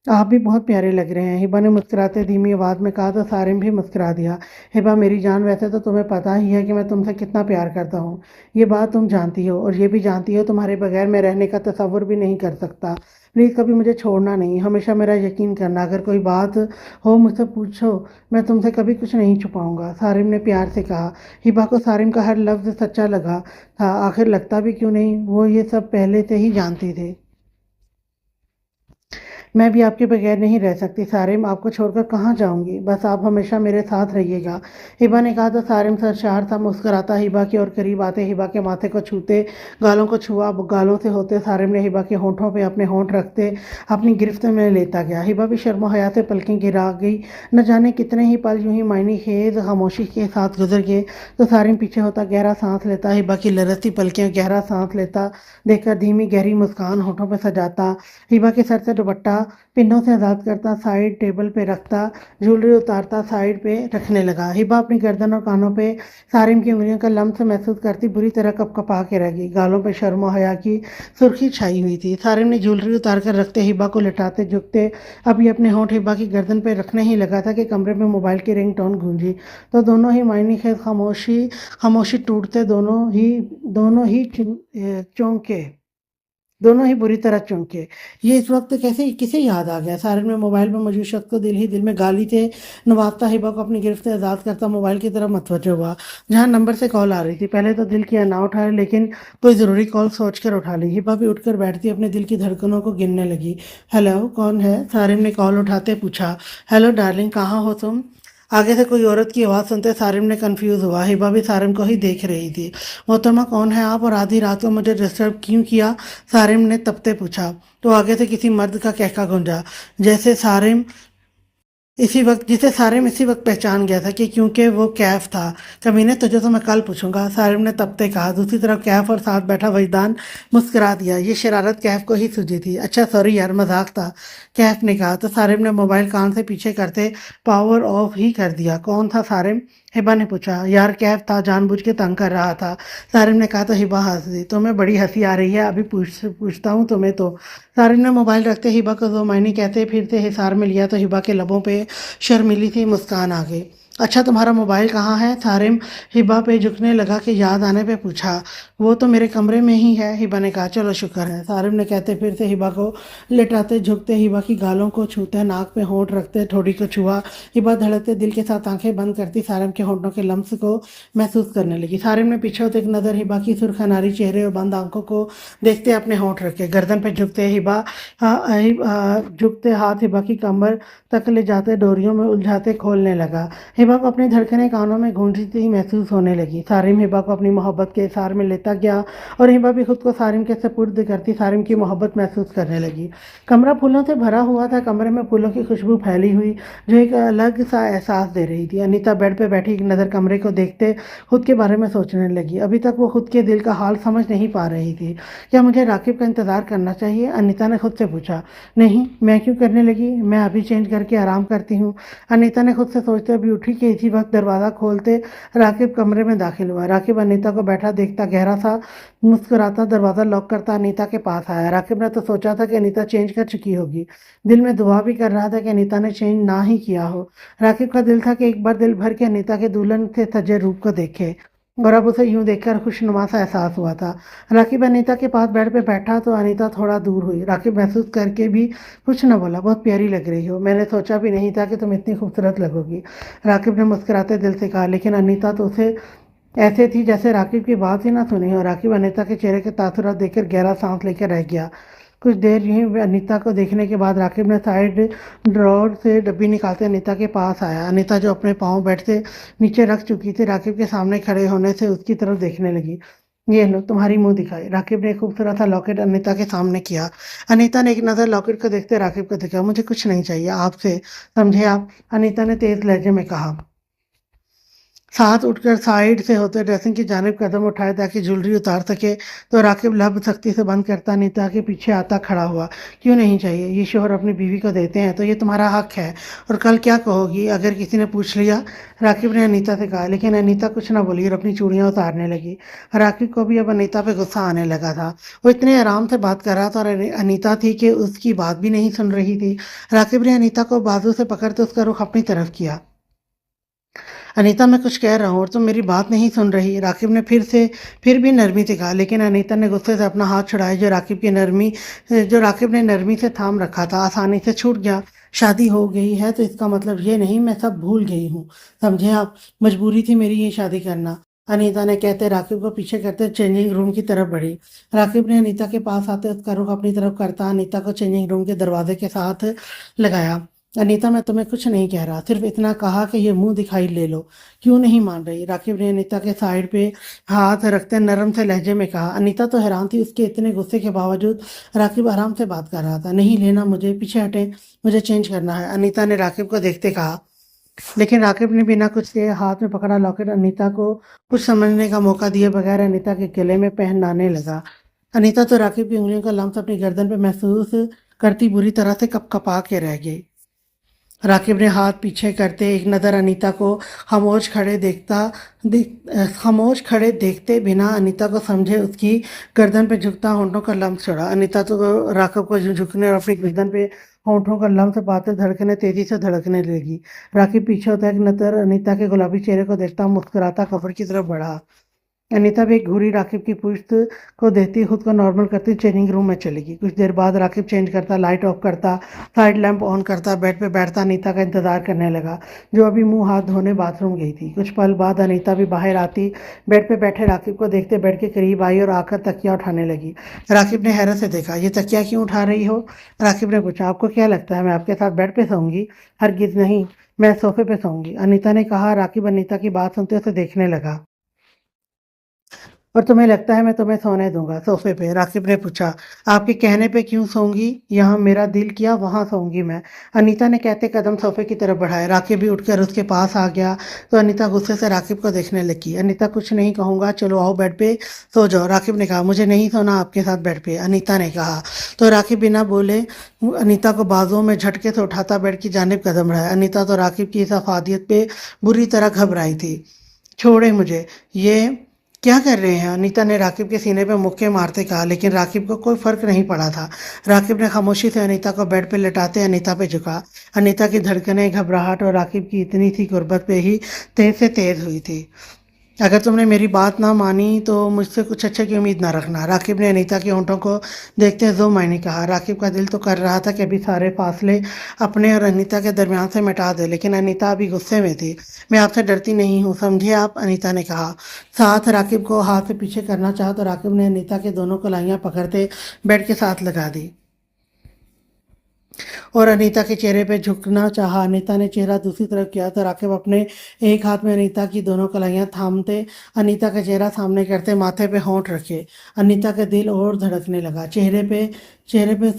आप भी बहुत प्यारे लग रहे हैं, हिबा ने मुस्कुराते धीमी आवाज़ में कहा, तो सारिम भी मुस्कुरा दिया। हिबा मेरी जान, वैसे तो तुम्हें पता ही है कि मैं तुमसे कितना प्यार करता हूँ, ये बात तुम जानती हो, और ये भी जानती हो तुम्हारे बगैर मैं रहने का तसव्वुर भी नहीं कर सकता। प्लीज़ कभी मुझे छोड़ना नहीं, हमेशा मेरा यकीन करना। अगर कोई बात हो मुझसे पूछो, मैं तुमसे कभी कुछ नहीं छुपाऊंगा, सारिम ने प्यार से कहा। हिबा को सारिम का हर लफ्ज़ सच्चा लगा था। आखिर लगता भी क्यों नहीं, वो ये सब पहले से ही जानती थी। मैं भी आपके बगैर नहीं रह सकती सारिम, आपको छोड़कर कहाँ जाऊंगी, बस आप हमेशा मेरे साथ रहिएगा, हिबा ने कहा। तो सारिम सरशार था मुस्कुराता हिबा के और करीब आते हिबा के माथे को छूते गालों को छुआ। गालों से होते सारिम ने हिबा के होंठों पे अपने होंठ रखते अपनी गिरफ्त में लेता गया। हिबा भी शर्मो हया से पलकें गिरा गई। न जाने कितने ही पल यूं ही मायनी खेज खामोशी के साथ गुजर गए। तो सारिम पीछे होता गहरा सांस लेता हिबा की लरसती पलकें गहरा सांस लेता देखकर धीमी गहरी मुस्कान होठों पर सजाता हिबा के सर से दुपट्टा पिन्नों से आज़ाद करता साइड टेबल पे रखता, ज्वेलरी उतारता साइड पे रखने लगा। हिबा अपनी गर्दन और कानों पे सारिम की उंगलियों का लम्स महसूस करती बुरी तरह कपकपा के रह गई। गालों पे शर्म और हया की सुर्खी छाई हुई थी। सारिम ने ज्वेलरी उतार कर रखते हिबा को लिटाते झुकते अभी अपने होंठ हिबा की गर्दन पे रखने ही लगा था कि कमरे में मोबाइल की रिंगटोन गूंजी। तो दोनों ही मायनी खेज खामोशी खामोशी टूटते दोनों ही चौंके, दोनों ही बुरी तरह चौंके। ये इस वक्त कैसे किसे याद आ गया। सारिन में मोबाइल पर मौजूद शख्स को दिल ही दिल में गाली से नवाजता हिबा को अपनी गिरफ्त से आज़ाद करता मोबाइल की तरफ मतवजह हुआ, जहां नंबर से कॉल आ रही थी। पहले तो दिल किया ना उठाए, लेकिन कोई ज़रूरी कॉल सोचकर उठा ली। हिबा भी उठकर बैठती अपने दिल की धड़कनों को गिनने लगी। हेलो, कौन है, सारिन ने कॉल उठाते पूछा। हेलो डार्लिंग, कहाँ हो तुम, आगे से कोई औरत की आवाज़ सुनते सारिम ने कंफ्यूज हुआ। हिबा भी सारिम को ही देख रही थी। मोहतरमा कौन है आप और आधी रात को मुझे डिस्टर्ब क्यों किया? सारिम ने तपते पूछा। तो आगे से किसी मर्द का कहका गूंजा, जैसे सारिम इसी वक्त जिसे सारिम इसी वक्त पहचान गया था कि क्योंकि वो कैफ था। कमीने तुझे तो मैं कल पूछूंगा, सारिम ने तपते कहा। दूसरी तरफ कैफ और साथ बैठा वजदान मुस्कुरा दिया। ये शरारत कैफ को ही सूझी थी। अच्छा सॉरी यार, मजाक था, कैफ ने कहा। तो सारिम ने मोबाइल कान से पीछे करते पावर ऑफ ही कर दिया। कौन था सारिम? हिबा ने पूछा। यार कैफ था, जानबूझ के तंग कर रहा था, सारिम ने कहा। तो हिबा हंस दी। तुम्हें बड़ी हंसी आ रही है, अभी पूछता हूँ तुम्हें तो। सारिम ने मोबाइल रखते हिबा को दो मायने कहते फिरते हिसार में लिया तो हिबा के लबों पे शर्मिली सी मुस्कान आ गई। अच्छा तुम्हारा मोबाइल कहाँ है? सारिम हिबा पे झुकने लगा कि याद आने पे पूछा। वो तो मेरे कमरे में ही है, हिबा ने कहा। चलो शुक्र है, सारिम ने कहते फिर से हिबा को लेटाते झुकते हिबा की गालों को छूते, नाक पे होंठ रखते ठोड़ी को छुआ। हिबा धड़कते दिल के साथ आंखें बंद करती सारिम के होंठों के लम्स को महसूस करने लगी। सारिम ने पीछे होते एक नज़र हिबा की सुरखनारी चेहरे और बंद आंखों को देखते अपने होंठ रखे। गर्दन पे झुकते झुकते हाथ हिबा की कमर तक ले जाते डोरियों में उलझाते खोलने लगा। हिबा को अपनी धड़कनें कानों में गूंजती ही महसूस होने लगी। सारिम हिबा को अपनी मोहब्बत के इशार में लेता गया और हिबा भी खुद को सारिम के सपुर्द करती सारिम की मोहब्बत महसूस करने लगी। कमरा फूलों से भरा हुआ था। कमरे में फूलों की खुशबू फैली हुई जो एक अलग सा एहसास दे रही थी। अनीता बेड पे बैठी एक नज़र कमरे को देखते खुद के बारे में सोचने लगी। अभी तक वो खुद के दिल का हाल समझ नहीं पा रही थी। क्या मुझे राकिब का इंतज़ार करना चाहिए? अनीता ने खुद से पूछा। नहीं, मैं क्यों करने लगी? मैं अभी चेंज करके आराम करती हूँ, अनीता ने खुद से सोचते हुए उठी कि इसी वक्त दरवाज़ा खोलते राकिब कमरे में दाखिल हुआ। राकिब अनीता को बैठा देखता गहरा सा मुस्कुराता दरवाज़ा लॉक करता अनीता के पास आया। राकिब ने तो सोचा था कि अनीता चेंज कर चुकी होगी, दिल में दुआ भी कर रहा था कि अनीता ने चेंज ना ही किया हो। राकिब का दिल था कि एक बार दिल भर के अनीता के दुल्हन से सजे रूप को देखे और अब उसे यूं देखकर खुशनुमा सा एहसास हुआ था। राकिब अनीता के पास बेड पे बैठा तो अनीता थोड़ा दूर हुई। राकिब महसूस करके भी कुछ न बोला। बहुत प्यारी लग रही हो, मैंने सोचा भी नहीं था कि तुम इतनी खूबसूरत लगोगी, राकिब ने मुस्कुराते दिल से कहा। लेकिन अनीता तो उसे ऐसे थी जैसे राकिब की बात ही ना सुनी हो। राकिब अनीता के चेहरे के तासुरात देखकर गहरा सांस लेकर रह गया। कुछ देर यूं अनीता को देखने के बाद राकिब ने साइड ड्रॉर से डब्बी निकालते अनीता के पास आया। अनीता जो अपने पाँव बेड से नीचे रख चुकी थी राकिब के सामने खड़े होने से उसकी तरफ देखने लगी। ये लो तुम्हारी मुंह दिखाई, राकिब ने एक खूबसूरत सा लॉकेट अनीता के सामने किया। अनीता ने एक नज़र लॉकेट को देखते राकिब को देखा। मुझे कुछ नहीं चाहिए आपसे, समझे आप? अनीता ने तेज लहजे में कहा। साथ उठकर साइड से होते ड्रेसिंग की जानिब कदम उठाए ताकि ज्वेलरी उतार सके तो राकिब लब सख्ती से बंद करता अनीता के पीछे आता खड़ा हुआ। क्यों नहीं चाहिए? ये शोहर अपनी बीवी को देते हैं तो ये तुम्हारा हक है, और कल क्या कहोगी अगर किसी ने पूछ लिया? राकिब ने अनीता से कहा। लेकिन अनीता कुछ ना बोली और अपनी चूड़ियाँ उतारने लगी। राकिब को भी अब अनीता पे गुस्सा आने लगा था। वो इतने आराम से बात कर रहा था और अनीता थी कि उसकी बात भी नहीं सुन रही थी। राकिब ने अनीता को बाजू से पकड़ते उसका रुख अपनी तरफ किया। अनीता मैं कुछ कह रहा हूँ और तुम मेरी बात नहीं सुन रही, राकिब ने फिर भी नरमी से कहा। लेकिन अनीता ने गुस्से से अपना हाथ छुड़ाया जो राकिब ने नरमी से थाम रखा था आसानी से छूट गया। शादी हो गई है तो इसका मतलब ये नहीं मैं सब भूल गई हूँ, समझे आप? मजबूरी थी मेरी ये शादी करना, अनीता ने कहते राकिब को पीछे करते चेंजिंग रूम की तरफ बढ़ी। राकिब ने अनीता के पास आते उसका रुख अपनी तरफ करता अनीता को चेंजिंग रूम के दरवाजे के साथ लगाया। अनीता मैं तुम्हें कुछ नहीं कह रहा, सिर्फ इतना कहा कि ये मुंह दिखाई ले लो। क्यों नहीं मान रही? राकिब ने अनीता के साइड पे हाथ रखते नरम से लहजे में कहा। अनीता तो हैरान थी उसके इतने गुस्से के बावजूद राकिब आराम से बात कर रहा था। नहीं लेना मुझे, पीछे हटे, मुझे चेंज करना है, अनीता ने राकिब को देखते कहा। लेकिन राकिब ने बिना कुछ के हाथ में पकड़ा लॉकेट अनीता को कुछ समझने का मौका दिए बगैर अनीता के गले में पहनाने लगा। अनीता तो राकिब की उंगलियों का लम्स अपनी गर्दन पे महसूस करती बुरी तरह से कपकपा के रह गई। राकिब ने हाथ पीछे करते एक नज़र अनीता को खामोश खड़े देखते बिना अनीता को समझे उसकी गर्दन पे झुकता होंठों का लम्स छोड़ा। अनीता तो राकिब को झुकने और अपनी गर्दन पे होंठों का लम्स पाते धड़कने तेजी से धड़कने लगी। राकिब पीछे होता एक नज़र अनीता के गुलाबी चेहरे को देखता मुस्कुराता कब्र की तरफ बढ़ा। अनीता भी एक घूरी राकिब की पुश्त को देखती खुद को नॉर्मल करती चेंजिंग रूम में चली गई। कुछ देर बाद राकिब चेंज करता, लाइट ऑफ करता, साइड लैंप ऑन करता, बेड पे बैठता अनीता का इंतजार करने लगा, जो अभी मुंह हाथ धोने बाथरूम गई थी। कुछ पल बाद अनीता भी बाहर आती, बेड पे बैठे राकिब को देखते बेड के करीब आई और आकर तकिया उठाने लगी। राकिब ने हैरत से देखा, ये तकिया क्यों उठा रही हो? राकिब ने पूछा, आपको क्या लगता है मैं आपके साथ बेड पे सोऊंगी? हरगिज नहीं, मैं सोफे पे सोऊंगी, अनीता ने कहा। राकिब अनीता की बात सुनते उसे देखने लगा। और तुम्हें लगता है मैं तुम्हें सोने दूंगा सोफे पे? राकिब ने पूछा। आपके कहने पे क्यों सोऊंगी? यहाँ मेरा दिल किया वहाँ सोऊंगी मैं, अनीता ने कहते कदम सोफे की तरफ बढ़ाए। राकिब भी उठकर उसके पास आ गया तो अनीता गुस्से से राकिब को देखने लगी। अनीता, कुछ नहीं कहूँगा, चलो आओ बेड पे सो जाओ। राकिब ने कहा, मुझे नहीं सोना आपके साथ बेड पे, अनीता ने कहा। तो राकिब बिना बोले अनीता को बाजुओं में झटके से उठाता बेड की जानिब कदम बढ़ाया। अनीता तो राकिब की इस अफादियत पे बुरी तरह घबराई थी। छोड़े मुझे, ये क्या कर रहे हैं? अनीता ने राकिब के सीने पे मुक्के मारते कहा, लेकिन राकिब को कोई फर्क नहीं पड़ा था। राकिब ने खामोशी से अनीता को बेड पे लेटाते अनीता पे झुका। अनीता की धड़कनें, घबराहट और राकिब की इतनी सी गुर्बत पे ही तेज से तेज हुई थी। अगर तुमने मेरी बात ना मानी तो मुझसे कुछ अच्छे की उम्मीद ना रखना, राकिब ने अनीता के होंठों को देखते जो मायने कहा। राकिब का दिल तो कर रहा था कि अभी सारे फासले अपने और अनीता के दरमियान से मिटा दे, लेकिन अनीता अभी गुस्से में थी। मैं आपसे डरती नहीं हूँ, समझिए आप, अनीता ने कहा। साथ राकिब को हाथ से पीछे करना चाहा तो राकिब ने अनीता के दोनों कलाइयाँ पकड़ते बेड के साथ लगा दी और अनीता के चेहरे पे झुकना चाहा। अनीता ने चेहरा दूसरी तरफ किया तो राकिब अपने एक हाथ में अनीता की दोनों कलाइयां थामते अनीता का चेहरा सामने करते माथे पे होंठ रखे। अनीता का दिल और धड़कने लगा, चेहरे पे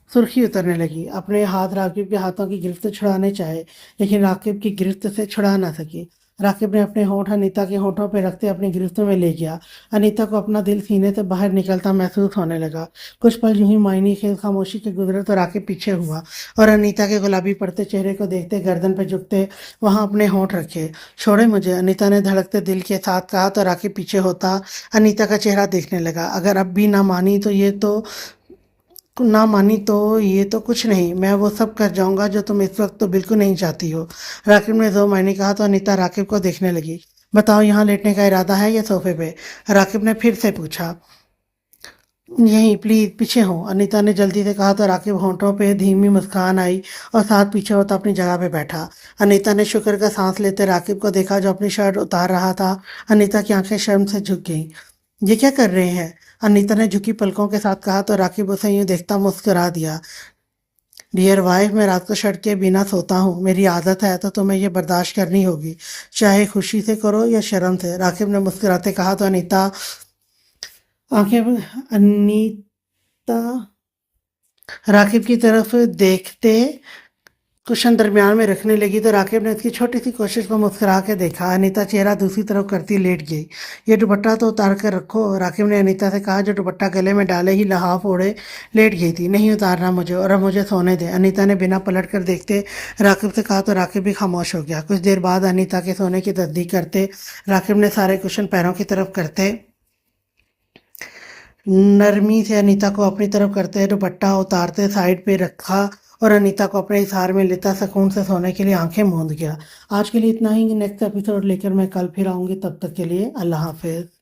सुर्खी उतरने लगी। अपने हाथ राकिब के हाथों की गिरफ्त छुड़ाने चाहे, लेकिन राकिब की गिरफ्त से छुड़ा ना सकी। राकिब ने अपने होंठ अनीता के होंठों पर रखते अपनी गिरफ्त में ले गया। अनीता को अपना दिल सीने से बाहर निकलता महसूस होने लगा। कुछ पल यूं ही मायने खेल खामोशी के गुजरे तो राकिब पीछे हुआ और अनीता के गुलाबी पड़ते चेहरे को देखते गर्दन पे झुकते वहां अपने होंठ रखे। छोड़े मुझे, अनीता ने धड़कते दिल के साथ कहा तो राकिब पीछे होता अनीता का चेहरा देखने लगा। अगर अब भी ना मानी तो ये तो कुछ नहीं, मैं वो सब कर जाऊंगा जो तुम इस वक्त तो बिल्कुल नहीं चाहती हो, राकिब ने दो मायने कहा तो अनीता राकिब को देखने लगी। बताओ, यहाँ लेटने का इरादा है या सोफे पे? राकिब ने फिर से पूछा। यहीं प्लीज पीछे हो, अनीता ने जल्दी से कहा तो राकिब होंठों पे धीमी मुस्कान आई और साथ पीछे होता अपनी जगह पे बैठा। अनीता ने शुक्र का सांस लेते राकिब को देखा जो अपनी शर्ट उतार रहा था। अनीता की आंखें शर्म से झुक गईं। ये क्या कर रहे हैं? अनीता ने झुकी पलकों के साथ कहा तो राकिब उसे यूं देखता मुस्कुरा दिया। डियर वाइफ, मैं रात को शर्ट के बिना सोता हूँ, मेरी आदत है तो तुम्हें ये बर्दाश्त करनी होगी, चाहे खुशी से करो या शर्म से, राकिब ने मुस्कुराते कहा तो आंखें अनीता राकिब की तरफ देखते कुशन दरमियान में रखने लगी तो राकिब ने उसकी छोटी सी कोशिश को मुस्कुरा के देखा। अनीता चेहरा दूसरी तरफ करती लेट गई। ये दुपट्टा तो उतार कर रखो, राकिब ने अनीता से कहा जो दुपट्टा गले में डाले ही लहाफ ओढ़े लेट गई थी। नहीं उतारना मुझे, और अब मुझे सोने दे, अनीता ने बिना पलट कर देखते राकिब से कहा तो राकिब भी खामोश हो गया। कुछ देर बाद अनीता के सोने की तस्दीक करते राकिब ने सारे कुशन पैरों की तरफ करते नरमी से अनीता को अपनी तरफ करते दुपट्टा उतारते साइड पे रखा और अनीता को अपने इशार में लेता सुकून से सोने के लिए आंखें मूंद गया। आज के लिए इतना ही, नेक्स्ट एपिसोड लेकर मैं कल फिर आऊँगी, तब तक के लिए अल्लाह हाफिज़।